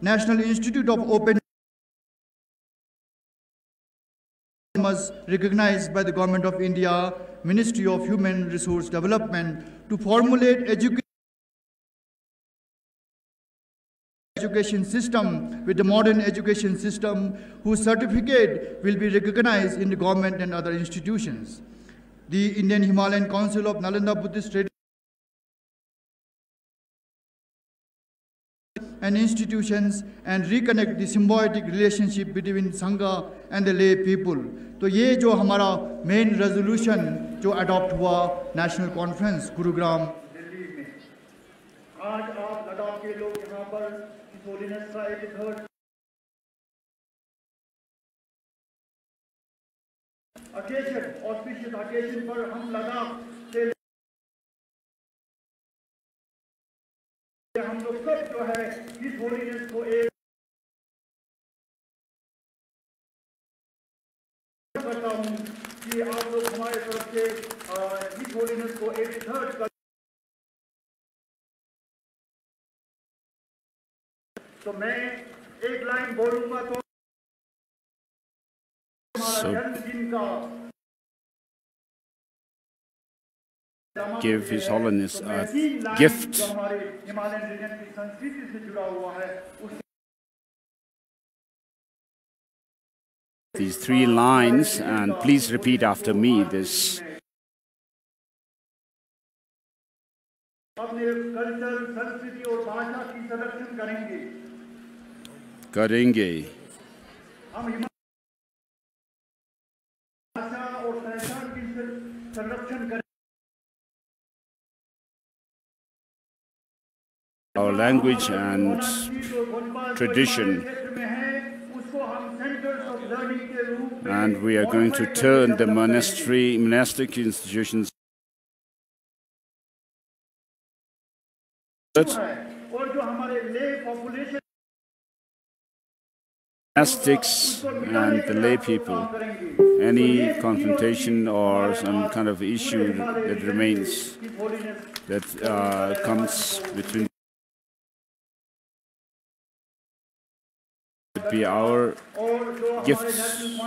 National Institute of Open was recognized by the Government of India, Ministry of Human Resource Development, to formulate education system with the modern education system, whose certificate will be recognized in the government and other institutions. The Indian Himalayan Council of Nalanda Buddhist Tradition and institutions and reconnect the symbiotic relationship between Sangha and the lay people. तो ये जो हमारा main resolution जो adopt हुआ national conference Gurugram Delhi में, आज आप लद्दाख के लोग यहाँ पर Holiness का 83rd occasion, auspicious occasion पर हम लद्दाख से हम लोग सब जो है इस होलीनेस को एक करता हूँ कि आप लोग हमारे तरफ से इस होलीनेस को 83rd कर। तो मैं एक लाइन बोलूंगा तो हमारा जन्मदिन का give His Holiness a gift. These 3 lines, and please repeat after me this. करेंगे our language and tradition, and we are going to turn the monastic institutions monastics and the lay people. Any confrontation or some kind of issue that remains, that comes between, would be our gifts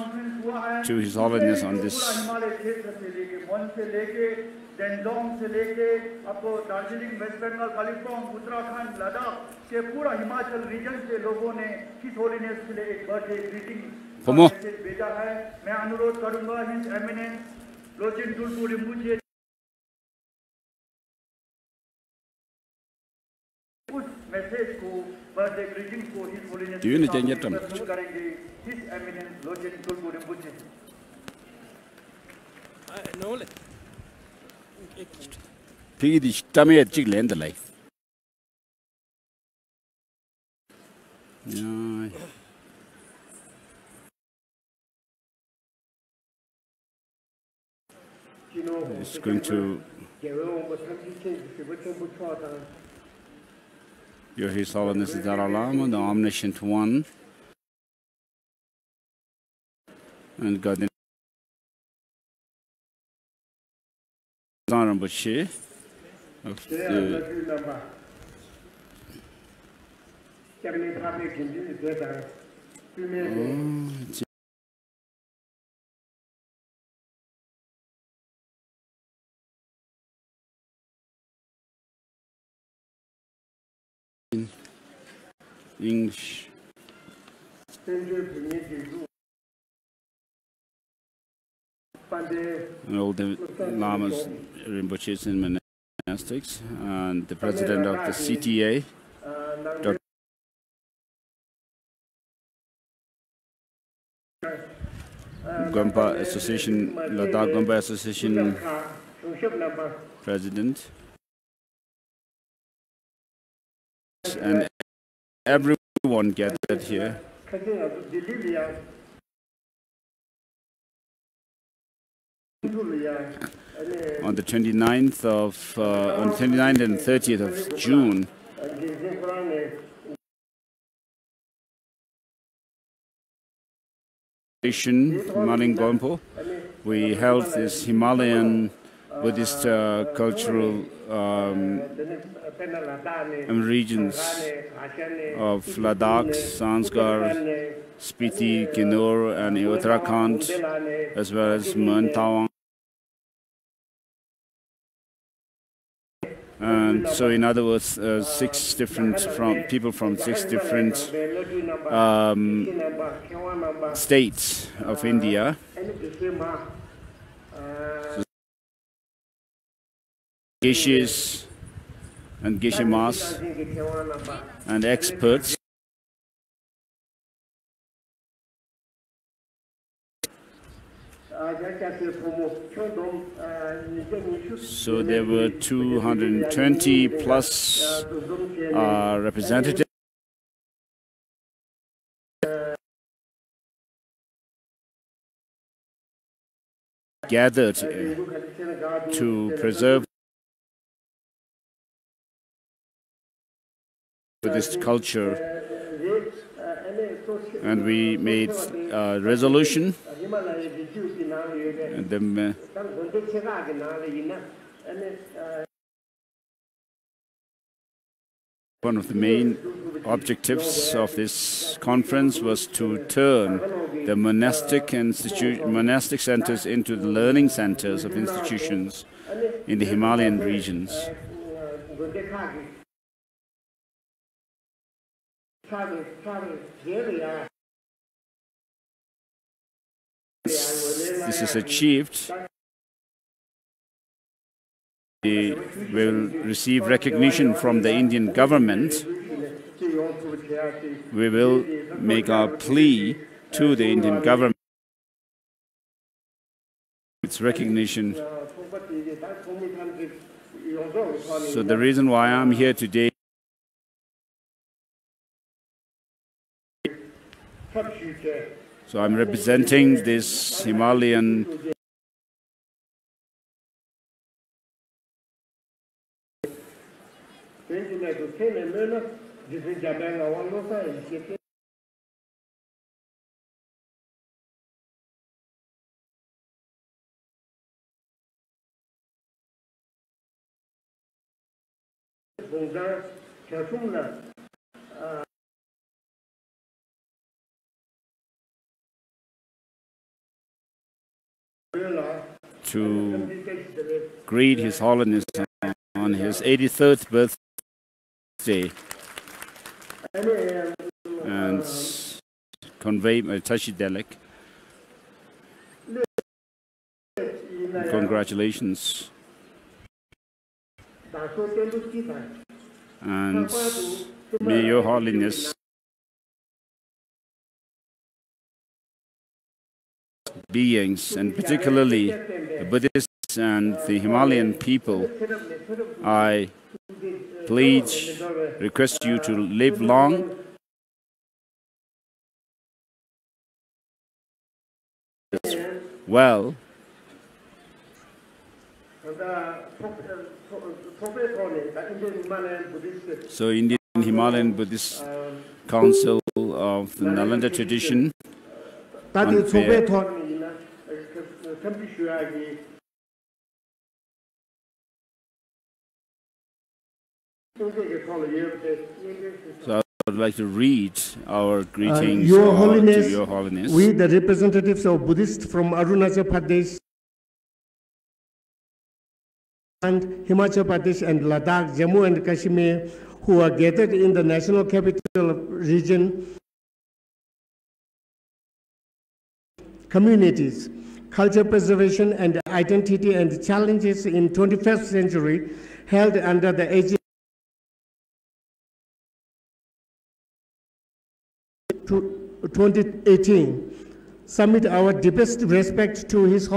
to His Holiness on this. डेंडोंग से लेके आपको Darjeeling, waste Bengal, कालीफॉर्म, Uttarakhand, Ladakh के पूरा Himachal reason से लोगों ने his holiness के लिए एक बर्थडे ग्रीटिंग मैसेज भेजा है। मैं अनुरोध करूंगा हिज एमिनेंस लोचिन टुलपू रिम्बुचे उस मैसेज को, बर्थडे ग्रीटिंग को हिज होलीनेस करेंगे His Eminence Lochen Tulku Rinpoche. Pidi tamir chig lenda lai. It's going to Your His Holiness the Dalai Lama, the Omniscient One, and God Rinpoche of English. And all the Lamas, Rinpoches and monastics, and the president of the CTA, Dr. Gompa Association, Ladakh Gompa Association president, and everyone gathered here. On the 29th and 30th of June, Malin Gompo, we held this Himalayan Buddhist cultural regions of Ladakh, Sanskar, Spiti, Kinnaur, and Uttarakhand, as well as Muantawang. And so, in other words, people from 6 different states of India. Geshes and Geshemas and experts. So there were 220 plus representatives gathered to preserve Buddhist culture, and we made a resolution. And then, one of the main objectives of this conference was to turn the monastic centers into the learning centers of institutions in the Himalayan regions. This is achieved, we will receive recognition from the Indian government. We will make our plea to the Indian government. Its recognition. So the reason why I'm here today So I'm representing this Himalayan to greet His Holiness on his 83rd birthday and convey my Tashidelic. Congratulations. And may Your Holiness beings, and particularly the Buddhists and the Himalayan people, I request you to live long well. So Indian Himalayan Buddhist Council of the Nalanda tradition So I would like to read our greetings to Your Holiness. We, the representatives of Buddhists from Arunachal Pradesh and Himachal Pradesh and Ladakh, Jammu and Kashmir, who are gathered in the National Capital Region, communities, culture preservation and identity and challenges in 21st century, held under the aegis 2018, submit our deepest respect to His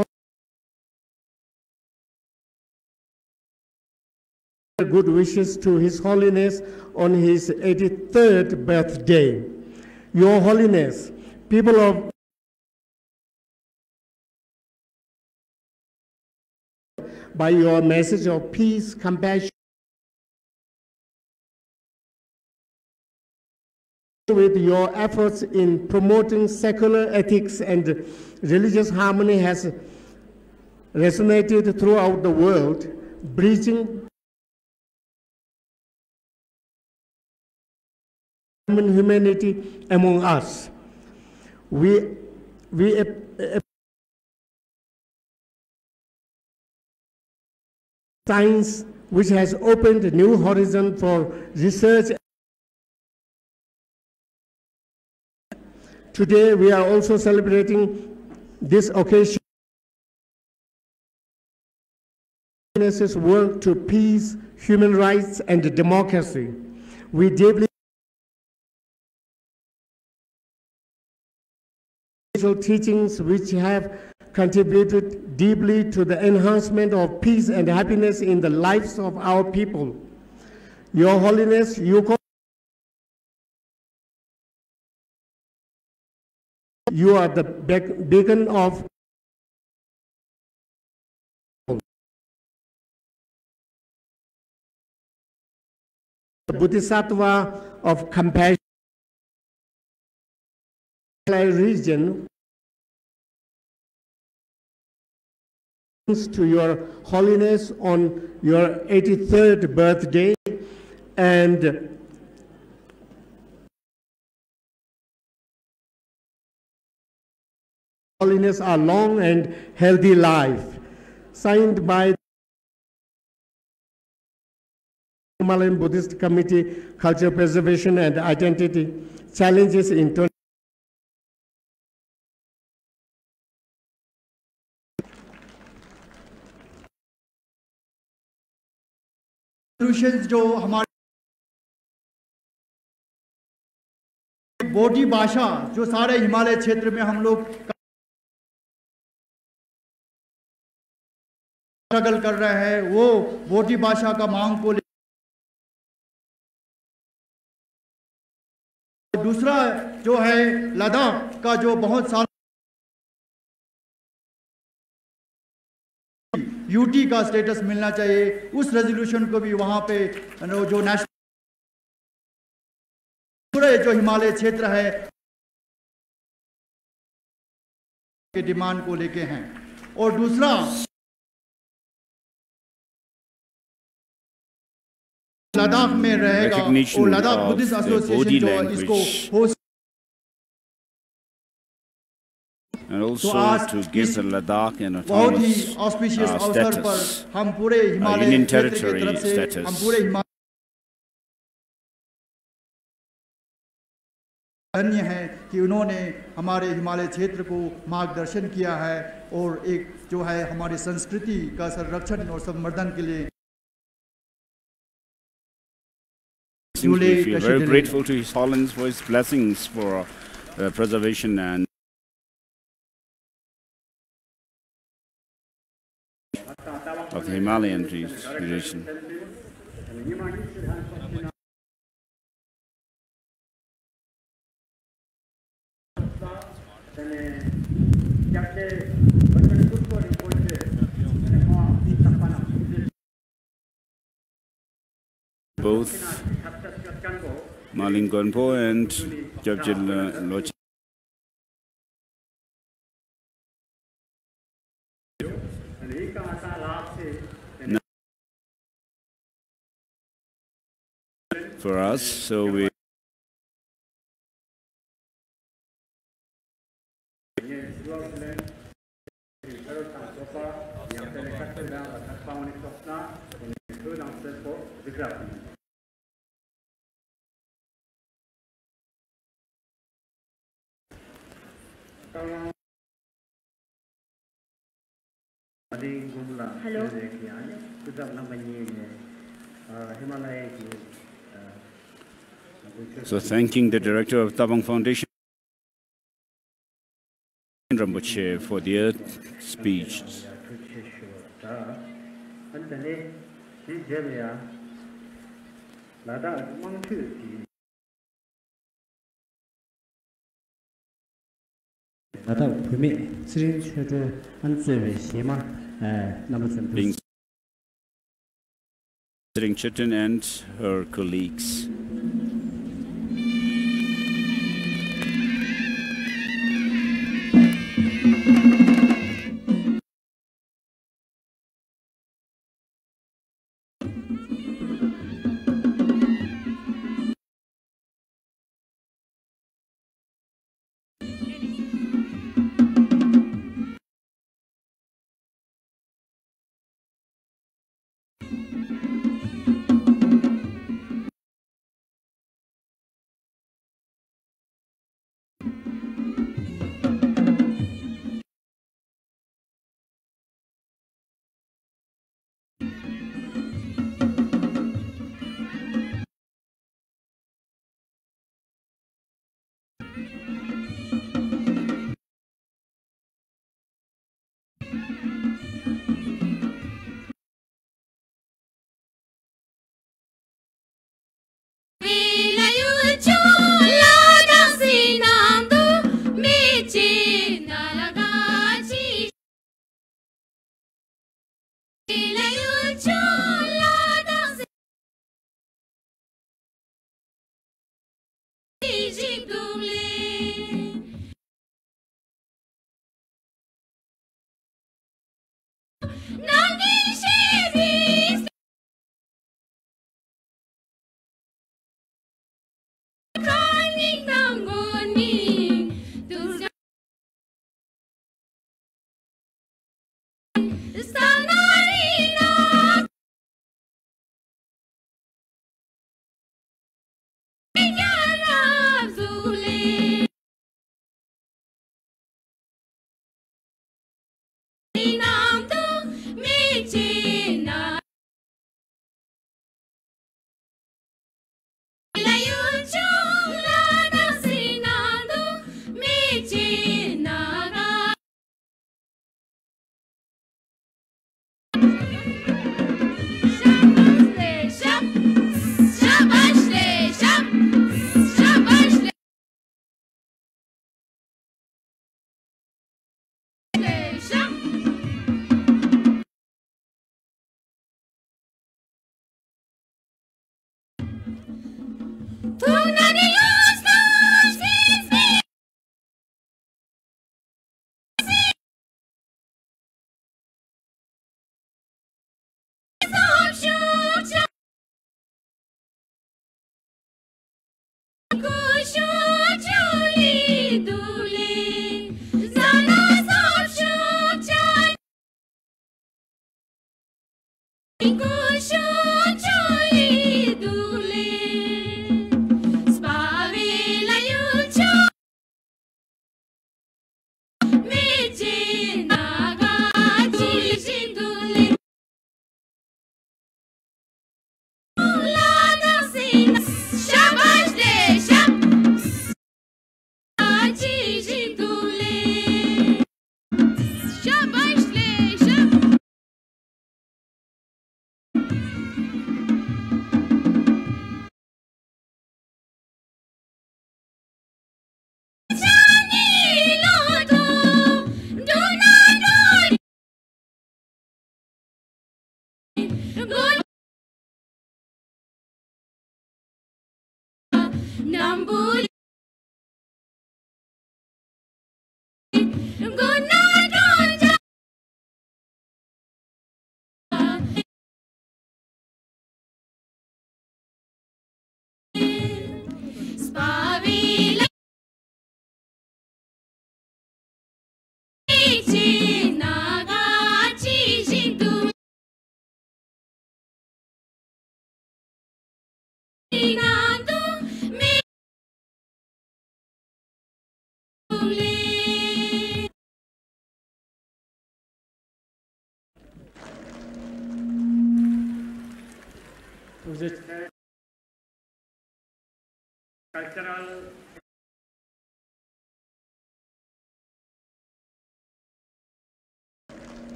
good wishes to His Holiness on his 83rd birthday. Your Holiness, people of by your message of peace, compassion, with your efforts in promoting secular ethics and religious harmony has resonated throughout the world, bridging humanity among us. Science which has opened a new horizon for research. Today we are also celebrating this occasion. Holiness's work to peace, human rights, and democracy. We deeply teachings which have contributed deeply to the enhancement of peace and happiness in the lives of our people. Your Holiness, you are the beacon of the Bodhisattva of compassion region. To Your Holiness on your 83rd birthday, and Holiness a long and healthy life. Signed by the Himalayan Buddhist Committee, Culture Preservation and Identity Challenges in solutions जो हमारे बोडी भाषा जो सारे हिमालय क्षेत्र में हम लोग struggle कर रहे हैं, वो बोडी भाषा का मांग को दूसरा जो है लद्दाख का जो बहुत साल यूटी का स्टेटस मिलना चाहिए, उस रेजोल्यूशन को भी वहां पे जो नेशनल पूरे जो हिमालय क्षेत्र है के डिमांड को लेके हैं। और दूसरा लद्दाख में रहेगा और लद्दाख बुद्धिस्ट एसोसिएशन जो इसको host and also to give the Ladakh an autonomous status, Union Territory status. धन्य है कि उन्होंने हमारे हिमालय क्षेत्र को मार्गदर्शन किया है और एक जो है हमारी संस्कृति का संरक्षण और संवर्धन के लिए We feel very grateful to His Holiness for His blessings for preservation and of the Himalayan region. Both Maling Gonpo and Jabjil Loch for us, so we Hello. So thanking the director of Tabang Foundation Rinpoche for their speech. Visiting Chitin and her colleagues.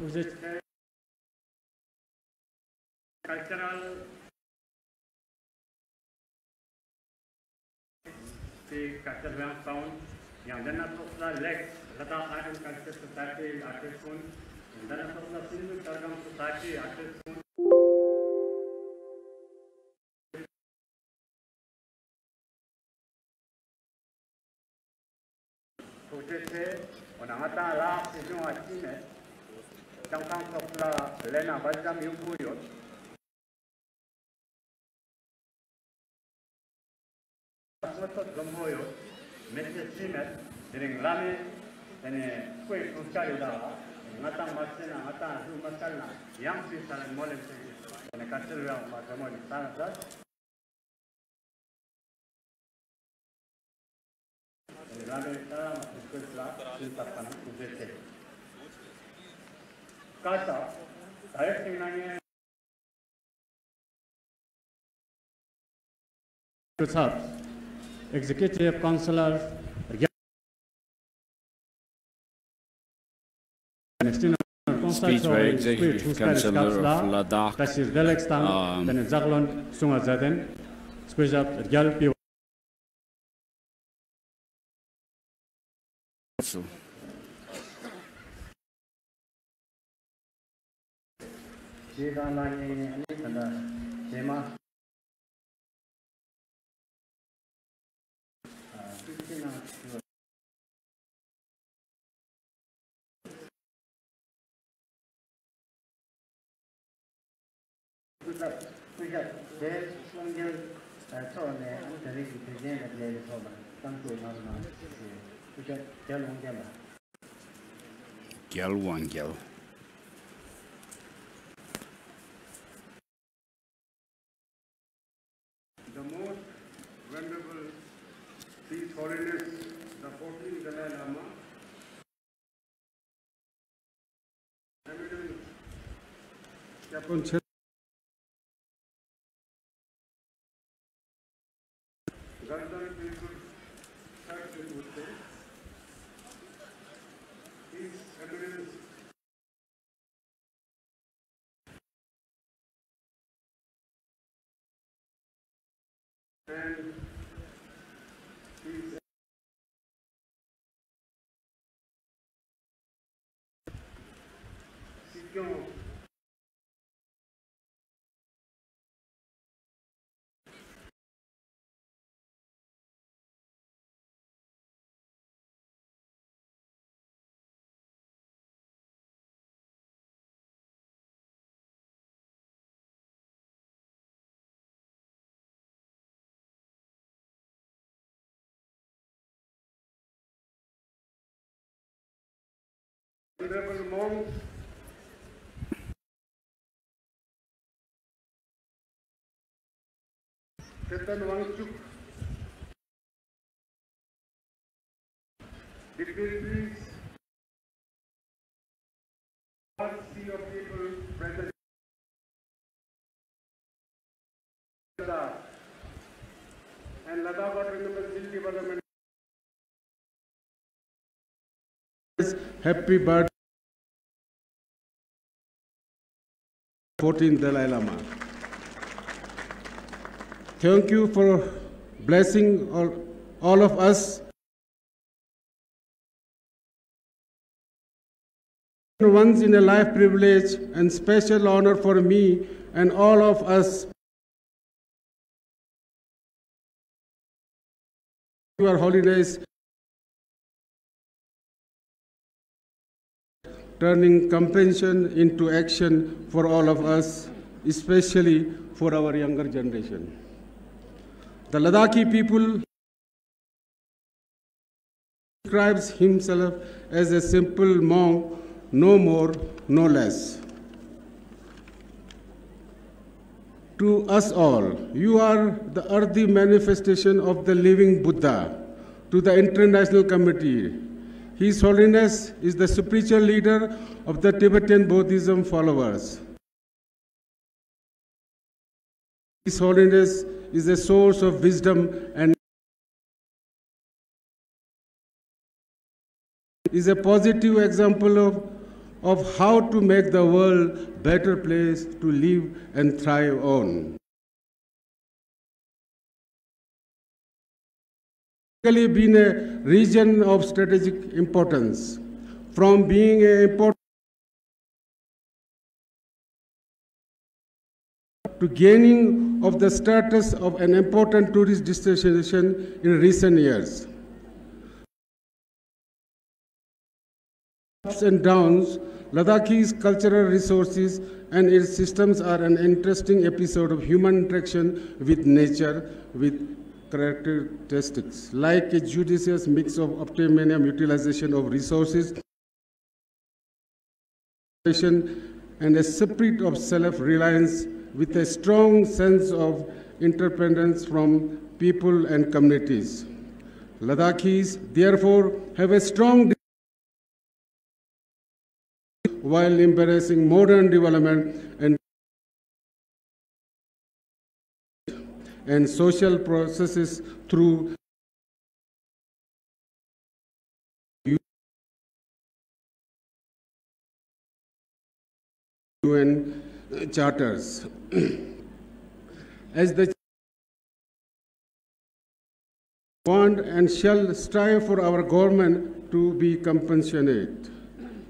To the cultural the cultural sound yang dana tokla Ladakh Ladakh Culture Society artist pun dana tokla Sindu Targam Society artist pun Kutete onangata la sejong atine tangkang tokla lena bajam yukuyot Asmatot gomboyo message simet dering lami tene kue kuskari da ngata masena ngata hu masala yang si salan molem tene culture yang patamo di sana da lami ta kuskla siltapan kujete kata directing nanya Executive Councillor Speech by Executive Councillor of Ladakh. Gyal. The most venerable His Holiness, the 14th Dalai Lama Honorable monks, Chetan Wangchuk, dignitaries, all sea of people present in Ladakh and Ladakh Autonomous Hill Development. Happy birthday, 14th Dalai Lama. Thank you for blessing all of us. Once in a life privilege and special honor for me and all of us. Your Holiness, turning compassion into action for all of us, especially for our younger generation. The Ladakhi people describes himself as a simple monk, no more, no less. To us all, you are the earthy manifestation of the living Buddha. To the international community, His Holiness is the spiritual leader of the Tibetan Buddhism followers. His Holiness is a source of wisdom and is a positive example of how to make the world a better place to live and thrive on. Been a region of strategic importance, from being an important to gaining of the status of an important tourist destination in recent years. Ups and downs, Ladakhi's cultural resources and its systems are an interesting episode of human interaction with nature, with characteristics like a judicious mix of optimum utilization of resources and a spirit of self-reliance with a strong sense of interdependence from people and communities. Ladakhis, therefore, have a strong while embracing modern development and social processes through UN charters. As the want and shall strive for our government to be compassionate.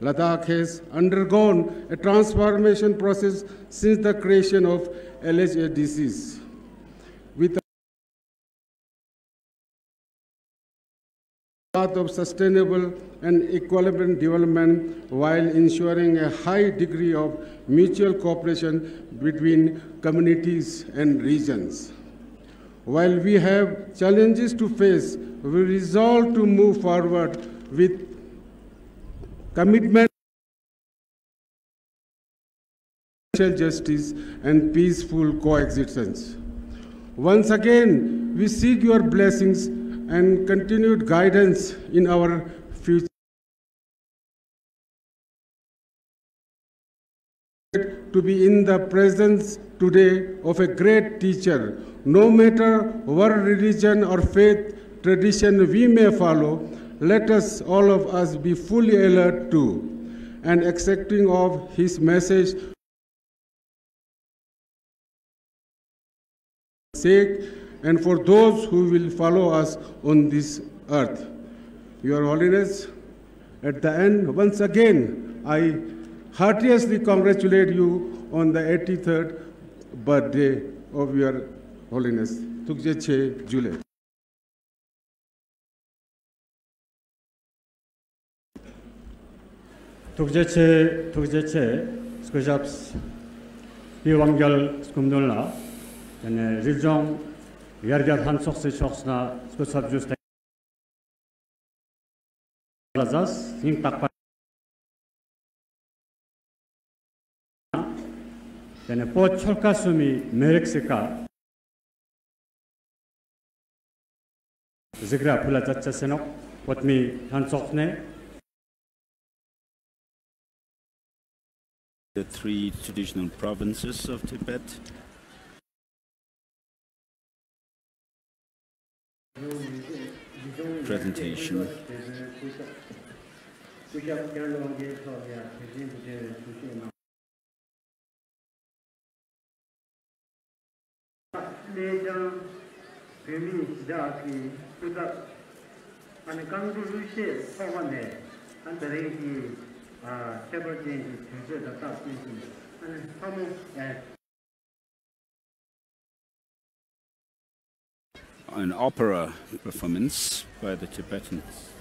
Ladakh has undergone a transformation process since the creation of LHADCs. With a path of sustainable and equitable development while ensuring a high degree of mutual cooperation between communities and regions. While we have challenges to face, we resolve to move forward with commitment to social justice and peaceful coexistence. Once again, we seek your blessings and continued guidance in our future. to be in the presence today of a great teacher. No matter what religion or faith tradition we may follow, let us, all of us, be fully alert to and accepting of his message sake and for those who will follow us on this earth. Your Holiness, at the end, once again, I heartily congratulate you on the 83rd birthday of Your Holiness. Tukje July. Tukje skujaps biwangal skumdolna and rizong yargat hansok se choksna skusab just lazas ning takpa and po cholka sumi mereksika zigra pula chacha senok potmi hansokne. The three traditional provinces of Tibet. Presentation. An opera performance by the Tibetans.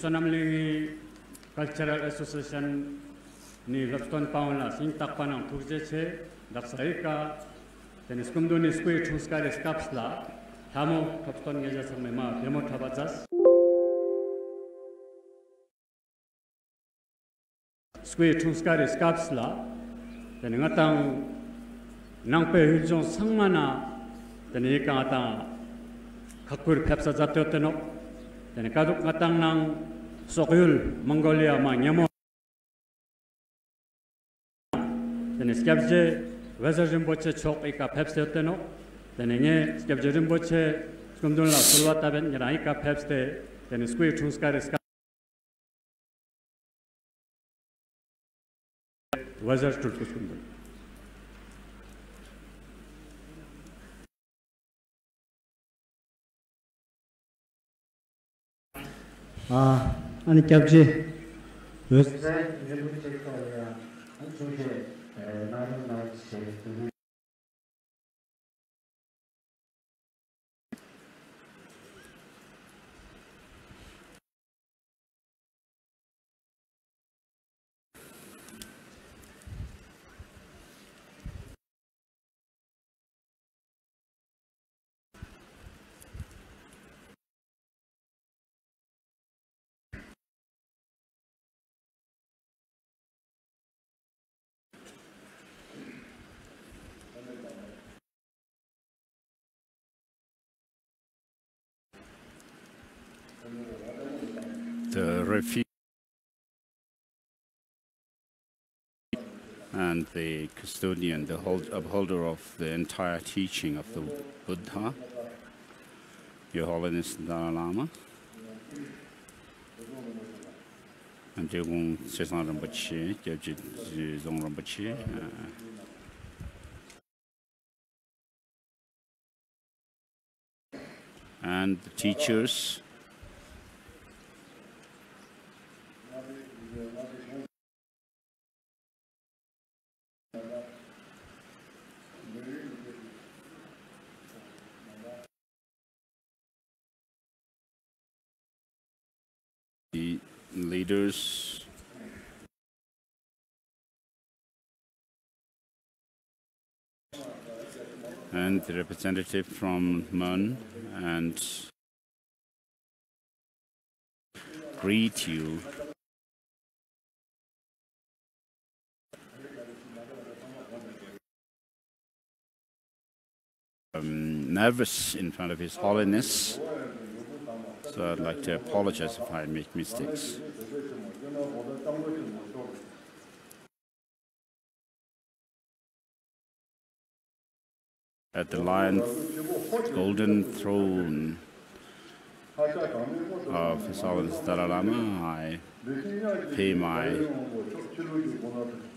Sonamlingi Cultural Association ni Lapton Paula sing takpanang turjeche daksaika tenis kumdoni square chuskare skapsla tamo kapton ngeja samema demo tabajas square chuskare skapsla ten ngatang nangpe hiljon 상마나 tenika ata kakkur pepsa zatoteno dan kaduk ngatang nang Sokyul Mongolia ma nyamo dan skabje wazajimboche chok ika pepseteno dan nge skabjimboche skumdonla sulwataben niraika pepste dan square chunskare ska wazaj tulkuskumdon 아니 겹지 요새 the refuge and the custodian, the upholder of the entire teaching of the Buddha, Your Holiness Dalai Lama, and Jegong Sesang Rinpoche, Gyabji Zong Rinpoche, and the teachers. The leaders and the representative from MUN and greet you. Nervous in front of His Holiness, so I'd like to apologize if I make mistakes. At the lion's golden throne of His Holiness Dalai Lama, I pay my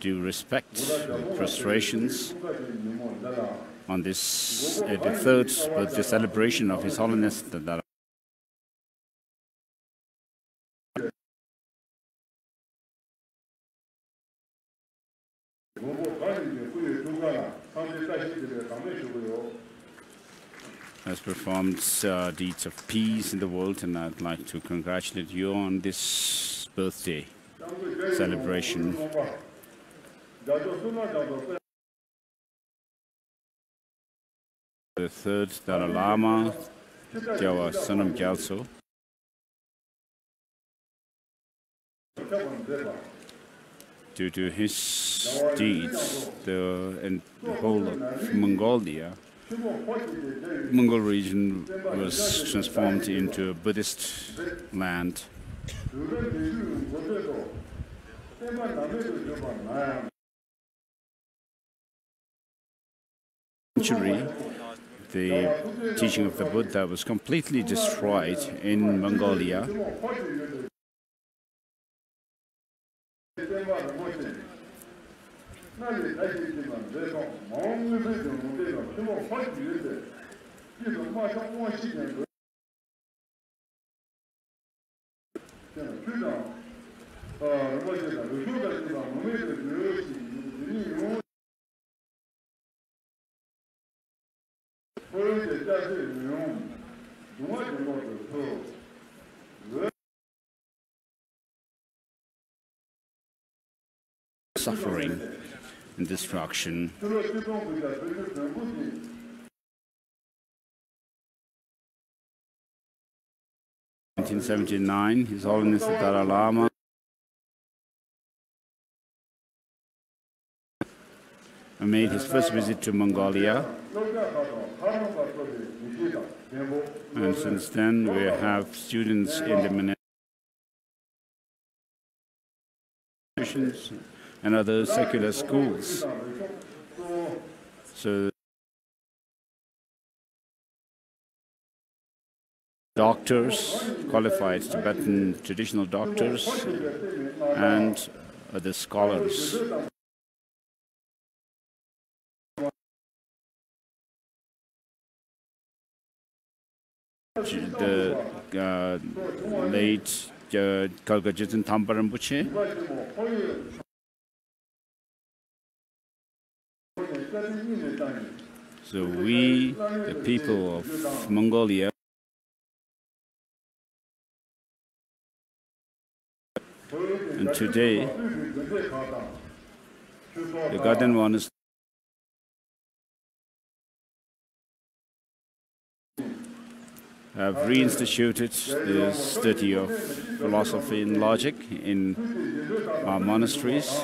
due respect and prostrations on this 83rd birthday celebration of His Holiness the Dalai Lama. has performed deeds of peace in the world, and I'd like to congratulate you on this birthday celebration. The third Dalai Lama, Jawa Sonam Gyaltso, due to his deeds, the whole of Mongolia, Mongol region was transformed into a Buddhist land. The teaching of the Buddha was completely destroyed in Mongolia. Suffering and destruction. 1979, His Holiness the Dalai Lama made his first visit to Mongolia, and since then we have students in the ministrations and other secular schools. So doctors, qualified Tibetan traditional doctors, and other scholars. The late Kalgajitan Thampa Rinpoche, so we, the people of Mongolia, and today the Garden Monastery have reinstituted the study of philosophy and logic in our monasteries.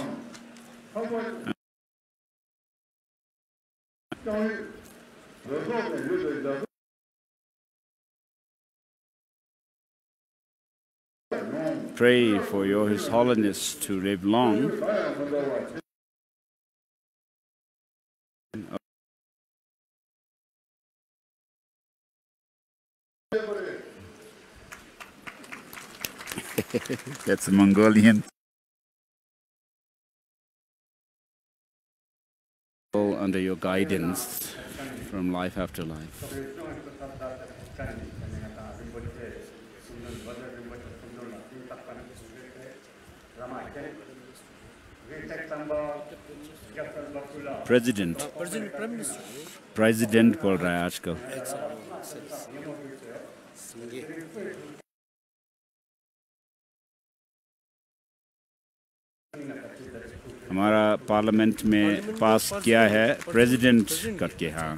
Pray for His Holiness to live long. That's a Mongolian. Under your guidance from life after life. President बोल रहा है आजकल. हमारा parliament में पास किया है president करके. हाँ.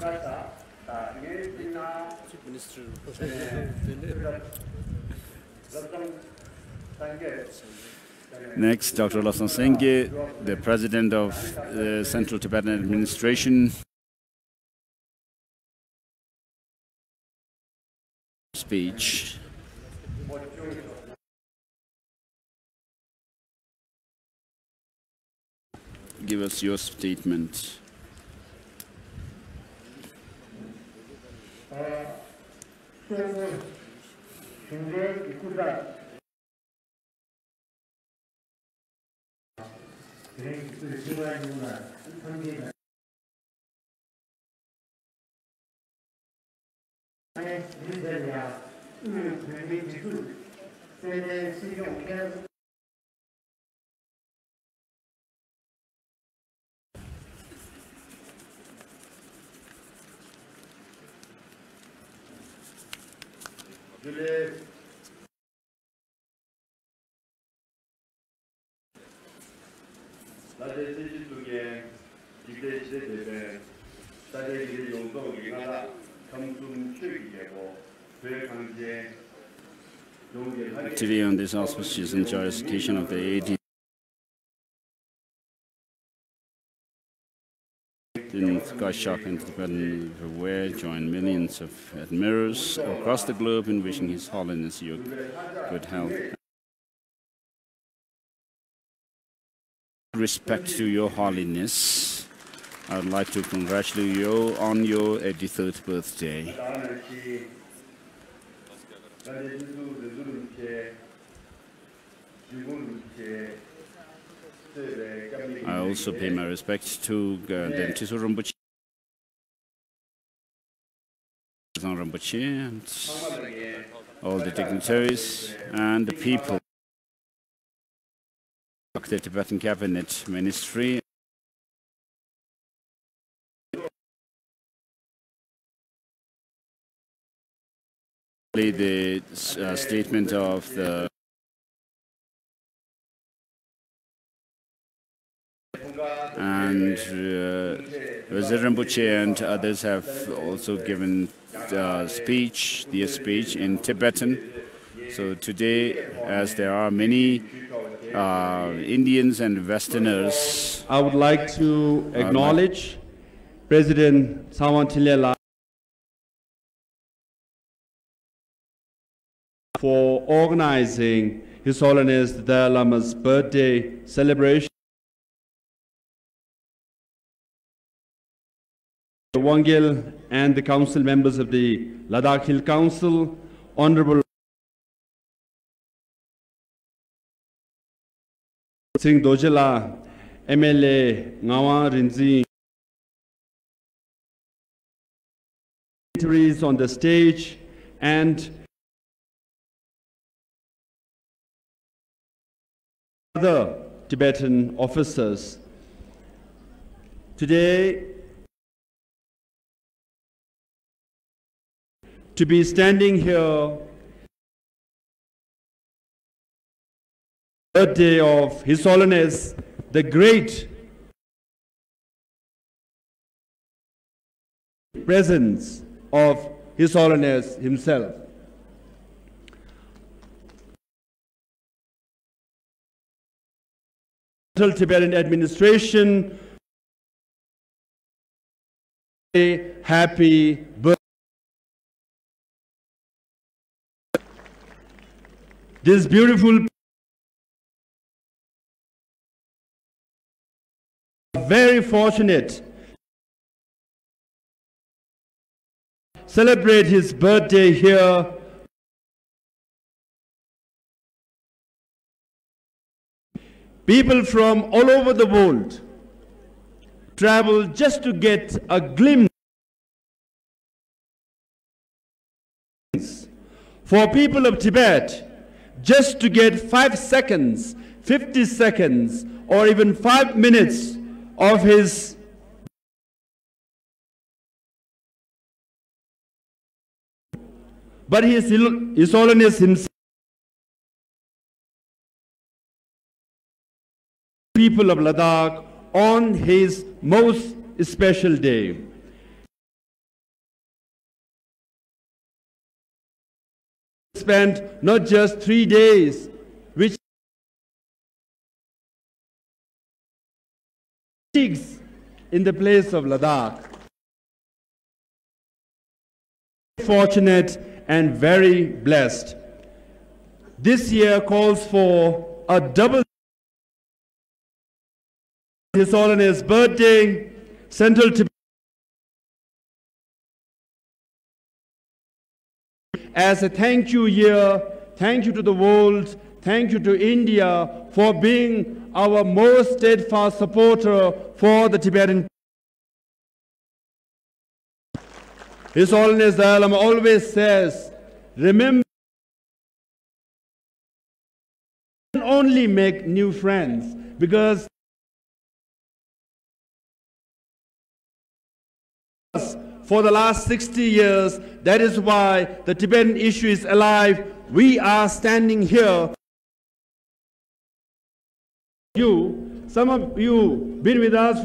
Next, Dr. Lawson Sengye, the President of the Central Tibetan Administration. Speech. Give us your statement. Today, on this auspicious and joyous occasion of the 80th in Skyshock and Tibetan everywhere, join millions of admirers across the globe in wishing His Holiness your good health. Respect to Your Holiness, I would like to congratulate you on your 83rd birthday. I also pay my respects to the Tisu Rinpoche and all the dignitaries and the people of the Tibetan Cabinet Ministry. The statement of the and Wazir Rinpoche and others have also given their speech in Tibetan. So today, as there are many Indians and Westerners, I would like to acknowledge President Sawantilya Lama for organizing His Holiness the Dalai Lama's birthday celebration. The Wangil and the council members of the Ladakh Hill Council, Honorable Singh Dojala, MLA Ngawa Rinzi, dignitaries on the stage, and other Tibetan officers. Today, to be standing here, birthday of His Holiness, the great presence of His Holiness himself. Central Tibetan administration, a happy birthday. This beautiful, very fortunate, celebrate his birthday here. People from all over the world travel just to get a glimpse. For people of Tibet, just to get 5 seconds, 50 seconds, or even 5 minutes of his but His Holiness himself, people of Ladakh, on his most special day. Spent not just 3 days, which in the place of Ladakh. Fortunate and very blessed. This year calls for a double His Holiness birthday, Central Tibet. As a thank you year, thank you to the world, thank you to India for being our most steadfast supporter for the Tibetan. His Holiness Dalai Lama always says, remember, only make new friends, because for the last 60 years. That is why the Tibetan issue is alive. We are standing here. Some of you been with us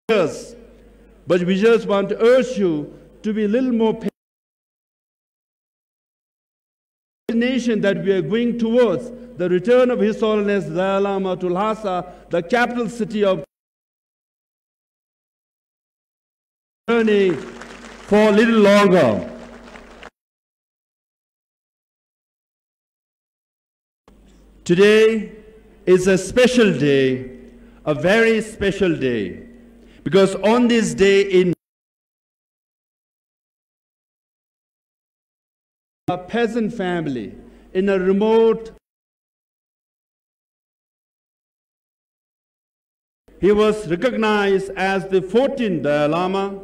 for years, but we just want to urge you to be a little more patient. The nation that we are going towards, the return of His Holiness Dalai Lama to Lhasa, the capital city of journey for a little longer. Today is a special day, a very special day, because on this day in a peasant family in a remote, he was recognized as the 14th Dalai Lama.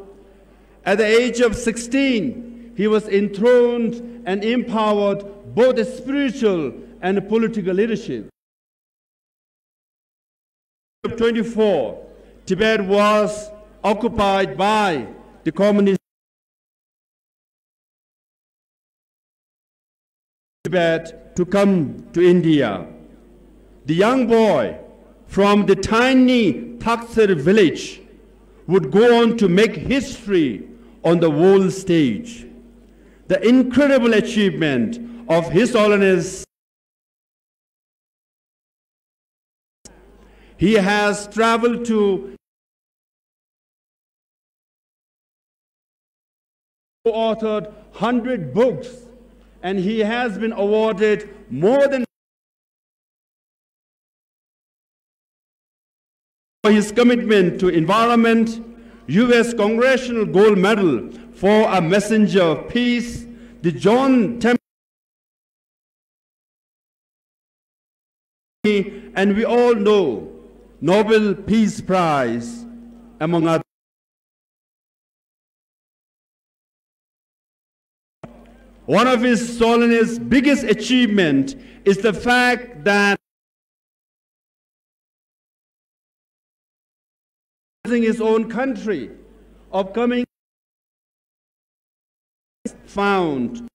At the age of 16, he was enthroned and empowered both the spiritual and political leadership. In 24, Tibet was occupied by the communist Tibet to come to India. The young boy from the tiny Taksar village would go on to make history on the world stage. The incredible achievement of His Holiness. He has traveled to authored 100 books, and he has been awarded more than for his commitment to environment, U.S. Congressional Gold Medal for a Messenger of Peace, the John Temple, and we all know Nobel Peace Prize, among others. One of His Holiness' biggest achievement is the fact that his own country of coming found.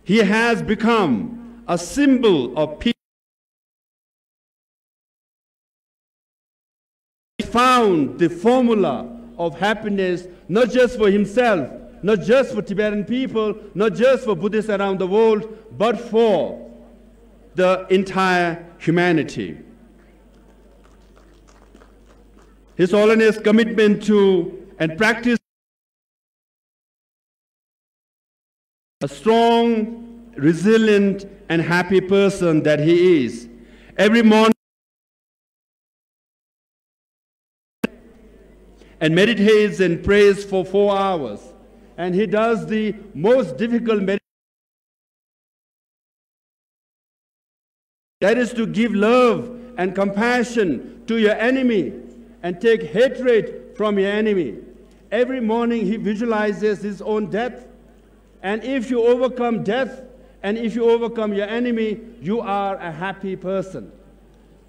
He has become a symbol of peace. He found the formula of happiness, not just for himself, not just for Tibetan people, not just for Buddhists around the world, but for the entire humanity. His Holiness' commitment to and practice a strong, resilient, and happy person that he is. Every morning and meditates and prays for 4 hours. And he does the most difficult meditation. That is to give love and compassion to your enemy and take hatred from your enemy. Every morning he visualizes his own death. And if you overcome death, and if you overcome your enemy, you are a happy person.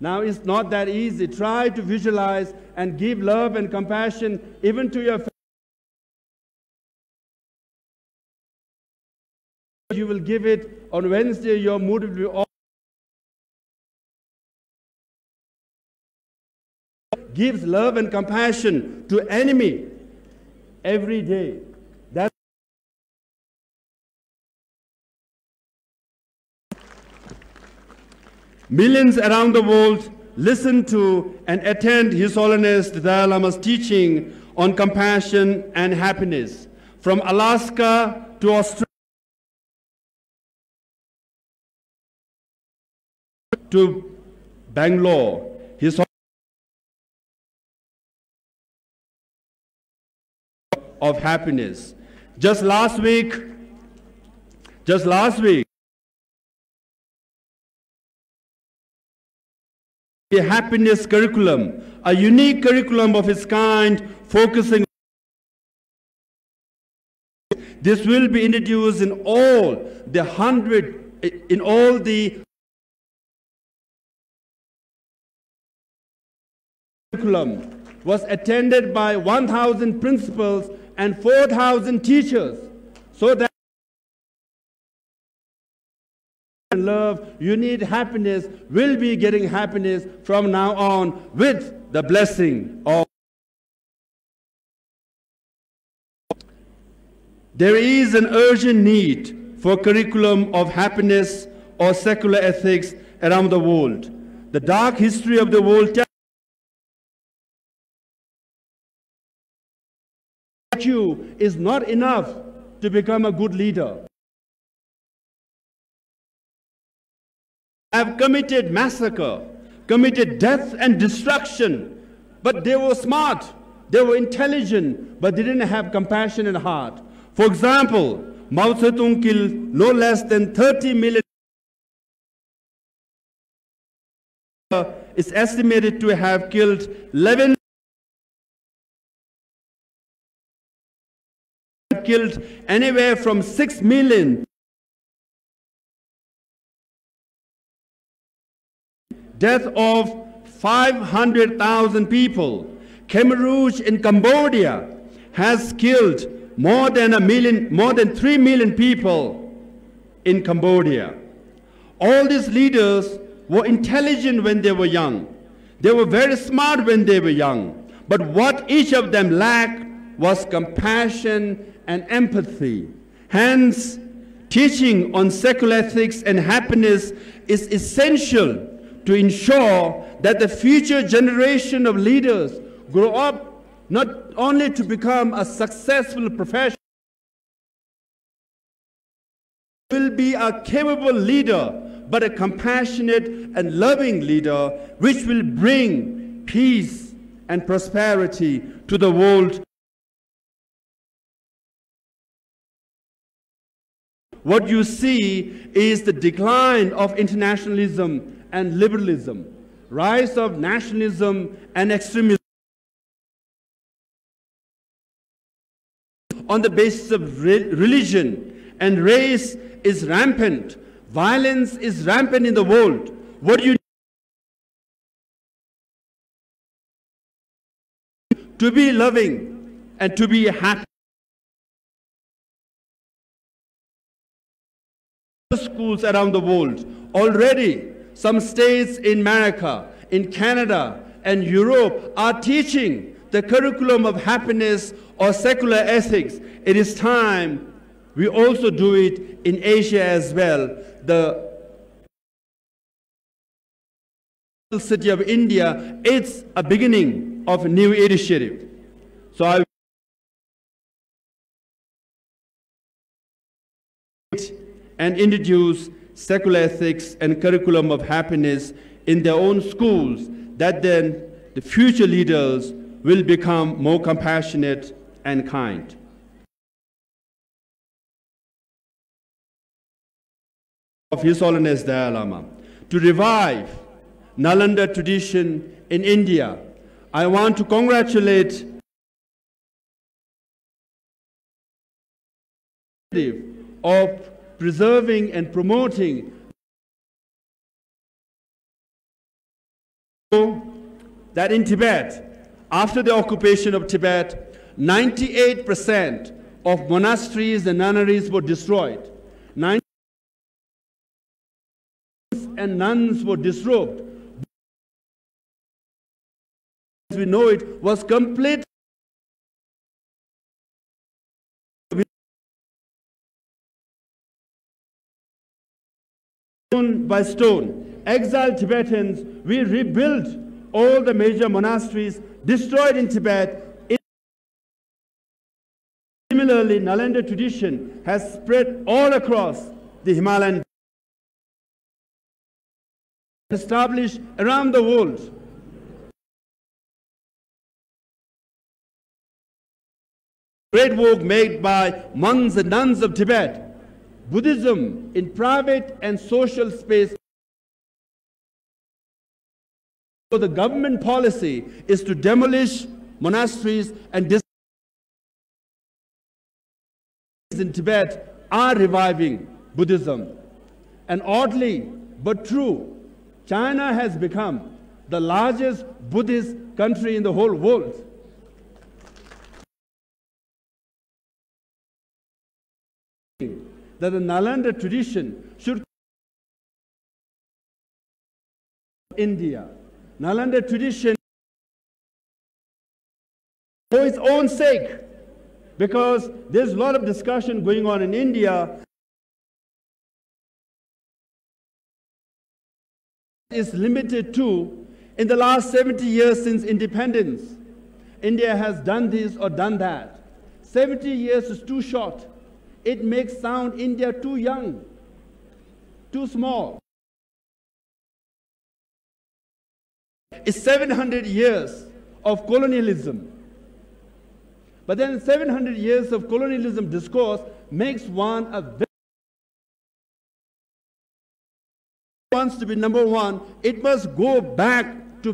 Now, it's not that easy. Try to visualize and give love and compassion even to your family. You will give it on Wednesday, your mood will be all. Gives love and compassion to enemy every day. That's millions around the world listen to and attend His Holiness the Dalai Lama's teaching on compassion and happiness. From Alaska to Australia to Bangalore, His Holiness of happiness. Just last week, a happiness curriculum, a unique curriculum of its kind, focusing. This will be introduced in all the curriculum was attended by 1,000 principals and 4,000 teachers, so that love, you need happiness, will be getting happiness from now on with the blessing of. There is an urgent need for curriculum of happiness or secular ethics around the world. The dark history of the world is not enough to become a good leader. Have committed massacre, committed death and destruction, but they were smart, they were intelligent, but they didn't have compassion in heart. For example, Mao Zedong killed no less than 30 million. Is estimated to have killed 11 killed anywhere from 6 million. Death of 500,000 people. Khmer Rouge in Cambodia has killed more than 3 million people in Cambodia. All these leaders were intelligent when they were young. They were very smart when they were young. But what each of them lacked was compassion and empathy. Hence, teaching on secular ethics and happiness is essential to ensure that the future generation of leaders grow up not only to become a successful professional, will be a capable leader, but a compassionate and loving leader which will bring peace and prosperity to the world. What you see is the decline of internationalism and liberalism, rise of nationalism and extremism on the basis of religion and race is rampant. Violence is rampant in the world. What do you need to be loving and to be happy? Schools around the world. Already, some states in America, in Canada, and Europe are teaching the curriculum of happiness or secular ethics. It is time we also do it in Asia as well. The city of India, it's a beginning of a new initiative. So I and introduce secular ethics and curriculum of happiness in their own schools, that then the future leaders will become more compassionate and kind. Of His Holiness Dalai Lama, to revive Nalanda tradition in India, I want to congratulate of preserving and promoting that in Tibet, after the occupation of Tibet, 98% of monasteries and nunneries were destroyed. And nuns were disrobed. As we know, it was complete stone by stone. Exiled Tibetans, we rebuilt all the major monasteries destroyed in Tibet. Similarly, Nalanda tradition has spread all across the Himalayan, established around the world. Great work made by monks and nuns of Tibet. Buddhism in private and social space. So the government policy is to demolish monasteries, and in Tibet are reviving Buddhism. And oddly but true, China has become the largest Buddhist country in the whole world. That the Nalanda tradition should India. Nalanda tradition for its own sake, because there's a lot of discussion going on in India. Is limited to, in the last 70 years since independence, India has done this or done that. 70 years is too short. It makes sound India too young, too small. It's 700 years of colonialism. But then 700 years of colonialism discourse makes one a very wants to be number one, it must go back to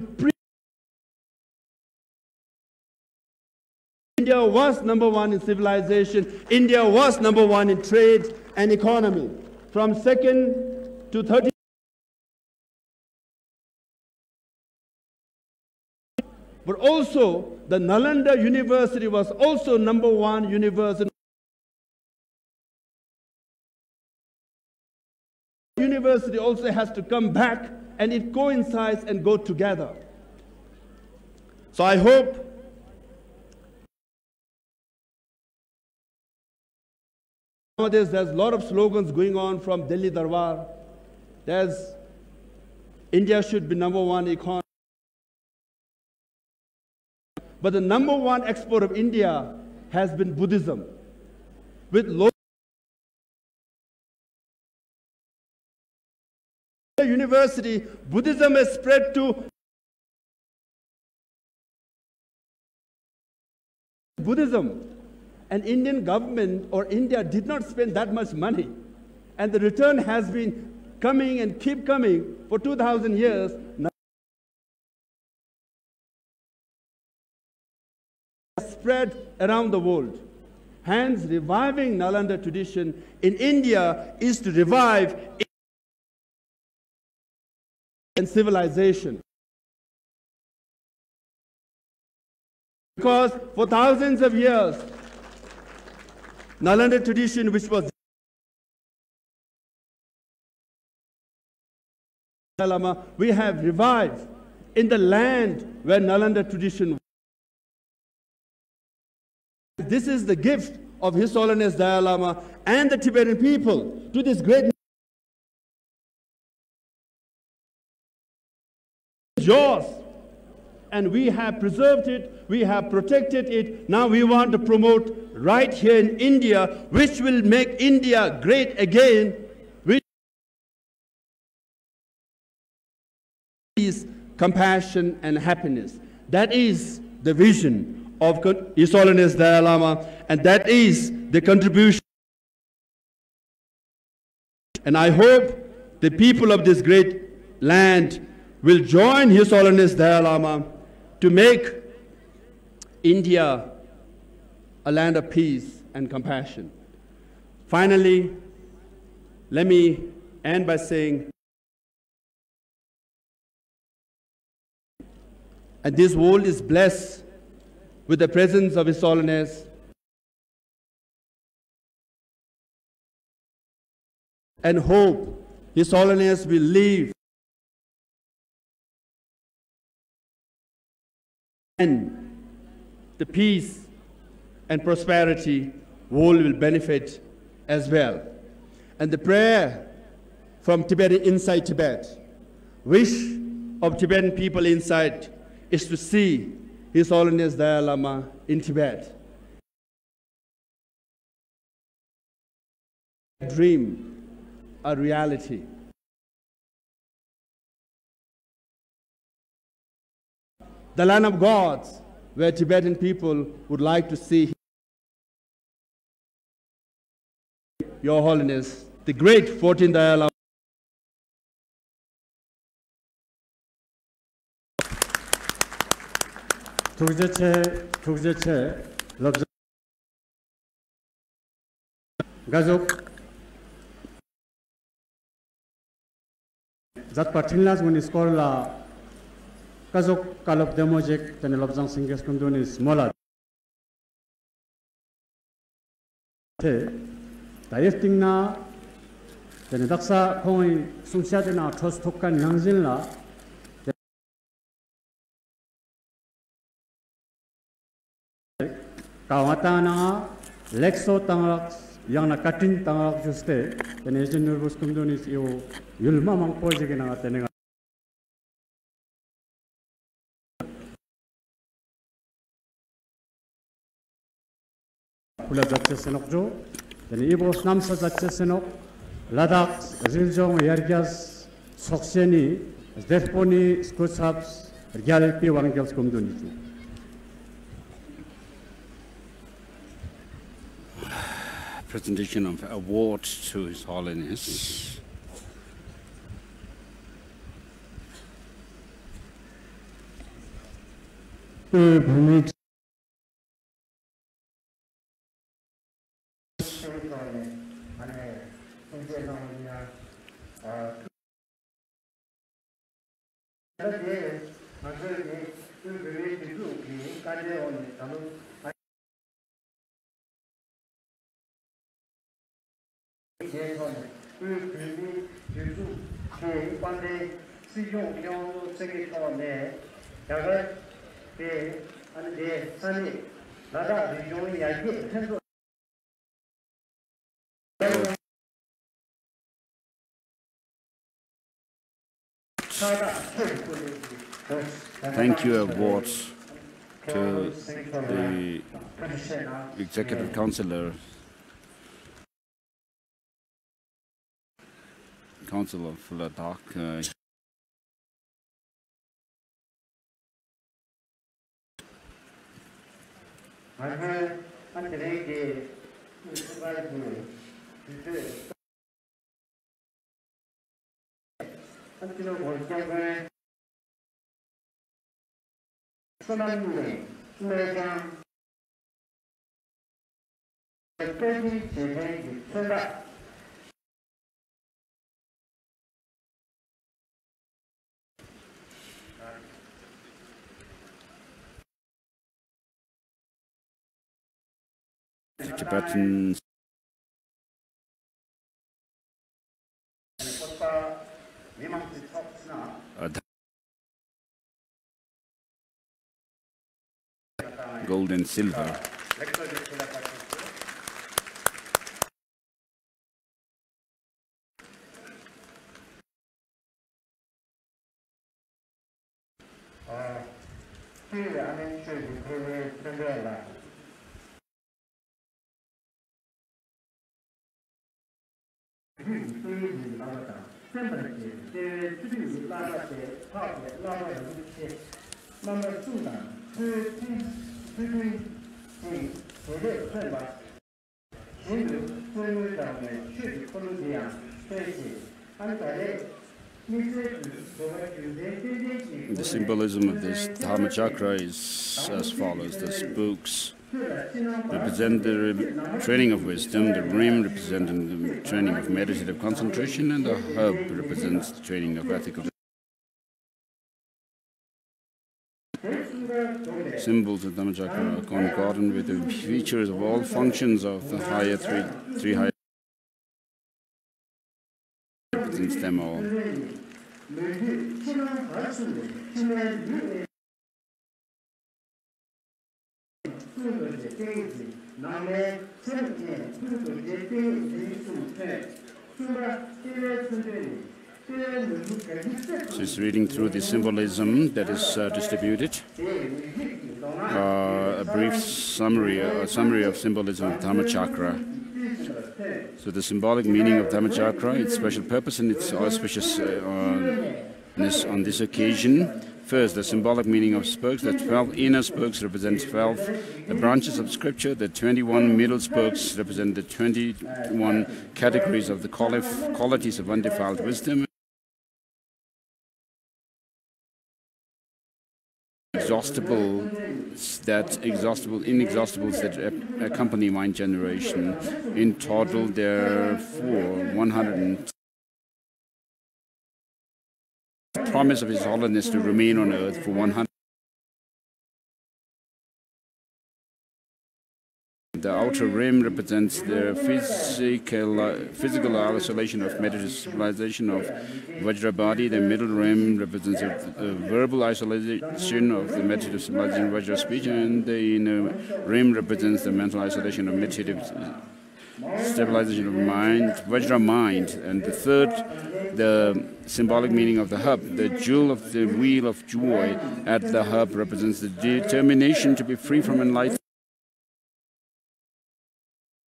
India was number one in civilization. India was number one in trade and economy. From 2nd to 30th. But also, the Nalanda University was also number one university. University also has to come back, and it coincides and go together. So I hope nowadays there's a lot of slogans going on from Delhi Darbar. There's India should be number one economy. But the number one export of India has been Buddhism. With low university, Buddhism has spread to Buddhism. And Indian government or India did not spend that much money. And the return has been coming and keep coming for 2,000 years. Now spread around the world. Hence, reviving Nalanda tradition in India is to revive and civilization. Because for thousands of years, Nalanda tradition, which was Lama, we have revived in the land where Nalanda tradition was. This is the gift of His Holiness Dalai Lama and the Tibetan people to this great yours, and we have preserved it, we have protected it. Now we want to promote right here in India, which will make India great again, which is compassion and happiness. That is the vision of His Holiness Dalai Lama, and that is the contribution. And I hope the people of this great land will join His Holiness Dalai Lama to make India a land of peace and compassion. Finally, let me end by saying, and this world is blessed with the presence of His Holiness and hope His Holiness will live and the peace and prosperity world will benefit as well. And the prayer from Tibetan inside Tibet, wish of Tibetan people inside is to see His Holiness Dalai Lama in Tibet. Dream a reality. The land of gods, where Tibetan people would like to see Your Holiness, the great 14th Dalai Lama. Tukzeche, Gazok, Zatpa Tinlas when is called kazok kalop demojek tene lobjang singges kundunis mola te testing na tene daksa khoi sungsia dena thos thokkan nangjilna kawata na lexo tangrak yang na katin tangrak juste tene jen nervous kundunis yo yulma mang project na tene kula zatse senok jo tene ibos namsa zatse senok Ladakh riljong yargas sokseni defponi skutsabs ryalpi wanggels kumdunitu presentation of awards to His Holiness. Thank you awards to the Executive Council of Ladakh. Tibetan gold and silver. The symbolism of this Dharma chakra is as follows. The spokes represent the training of wisdom, the rim representing the training of meditative concentration, and the hub represents the training of ethical. Symbols of Dharma chakra are concordant with the features of all functions of the higher three higher. Represents them all. She's reading through the symbolism that is distributed. A brief summary of symbolism of Dharma chakra. So the symbolic meaning of Dharma chakra, its special purpose and its auspiciousness on this occasion. First, the symbolic meaning of spokes. The 12 inner spokes represent 12 the branches of scripture. The 21 middle spokes represent the 21 categories of the qualities of undefiled wisdom. Inexhaustibles that accompany mind generation. In total, there are 100 promise of His Holiness to remain on earth for 100. The outer rim represents the physical isolation of meditative civilization of Vajrabadi. The middle rim represents a verbal isolation of the meditative civilization of Vajra speech, and the inner rim represents the mental isolation of meditative stabilization of mind, Vajra mind. And the third, the symbolic meaning of the hub, the jewel of the wheel of joy at the hub represents the determination to be free from enlightenment.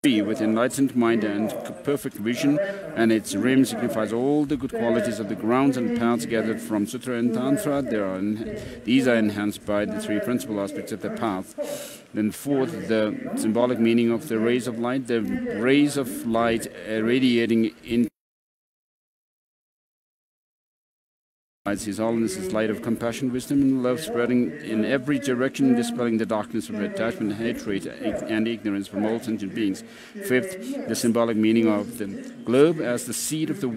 With enlightened mind and perfect vision, and its rim signifies all the good qualities of the grounds and paths gathered from Sutra and Tantra. These are enhanced by the three principal aspects of the path. Then fourth, the symbolic meaning of the rays of light, the rays of light radiating in His Holiness's light of compassion, wisdom, and love, spreading in every direction, dispelling the darkness of attachment, hatred, and ignorance from all sentient beings. Fifth, the symbolic meaning of the globe as the seed of the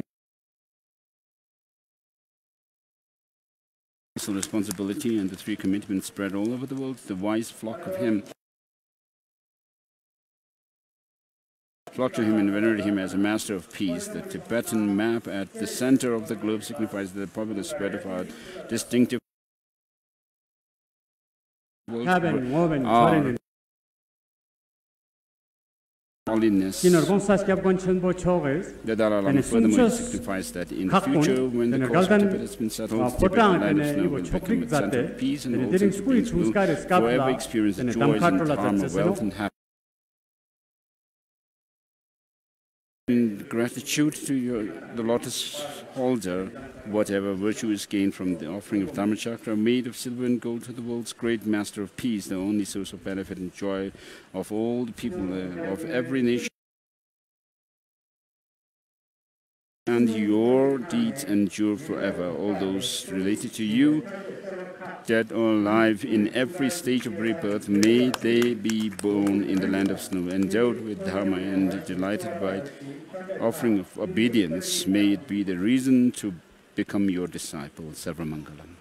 responsibility and the three commitments spread all over the world. The wise flock to him and venerate him as a master of peace. The Tibetan map at the center of the globe signifies the popular spread of our distinctive Holiness. The Dalai Lama furthermore signifies that in the future, when the cause of Tibet has been settled, Tibet, the land of snow, will become a center of peace, and all sentient beings will forever experience the joys and calm of wealth and happiness. In gratitude to the lotus holder, whatever virtue is gained from the offering of Dharmachakra, made of silver and gold to the world's great master of peace, the only source of benefit and joy of all the people of every nation. And your deeds endure forever. All those related to you, dead or alive, in every stage of rebirth, may they be born in the land of snow, endowed with Dharma and delighted by offering of obedience. May it be the reason to become your disciple. Sarvamangalam.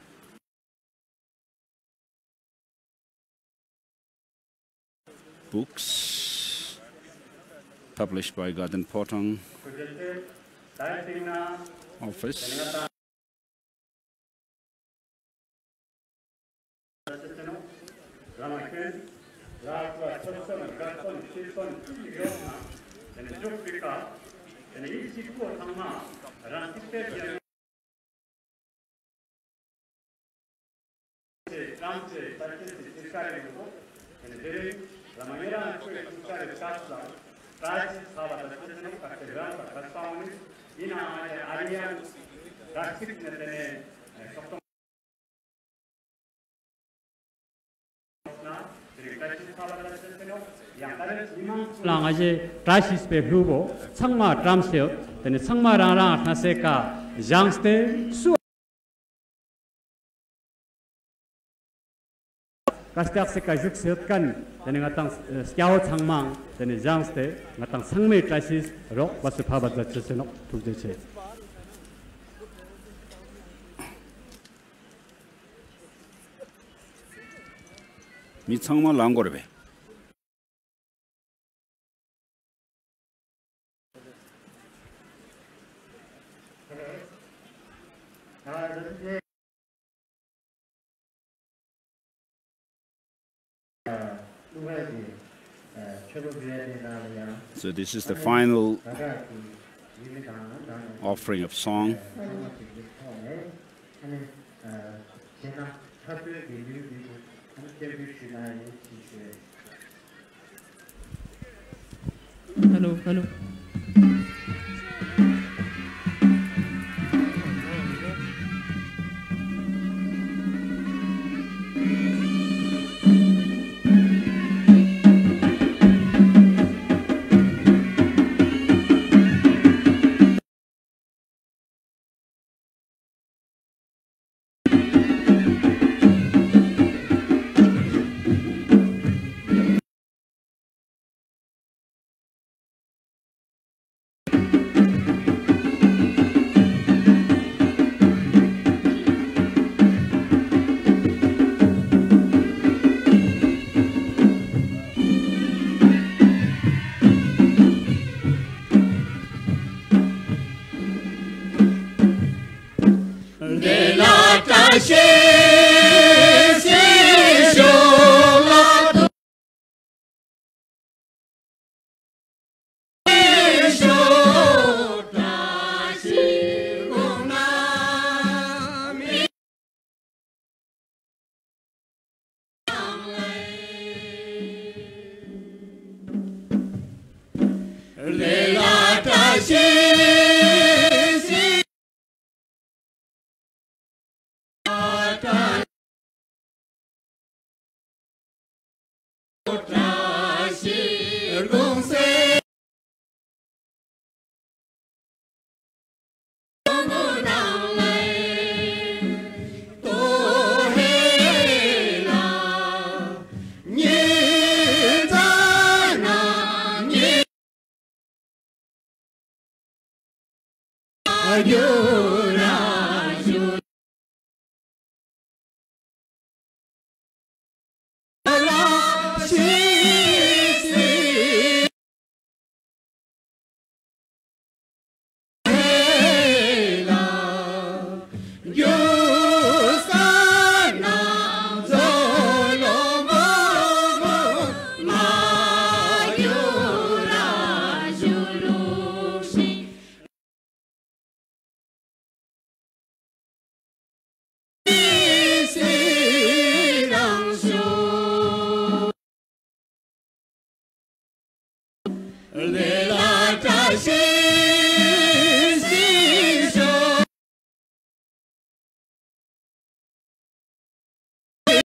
Books published by Garden Potong Office. Langaje Rashis pe Hubo, Sangma Tramseo, then Sangma Rana Naseka, Jangste, Su Kastak Seka Juxiotkan, then Natang Skiao Changmang, then Jangste, Natang Sangme Rashis, Rock was the Paba that Cheseno to the Che. Mitsangma Langorbe. So this is the final offering of song. Hello. You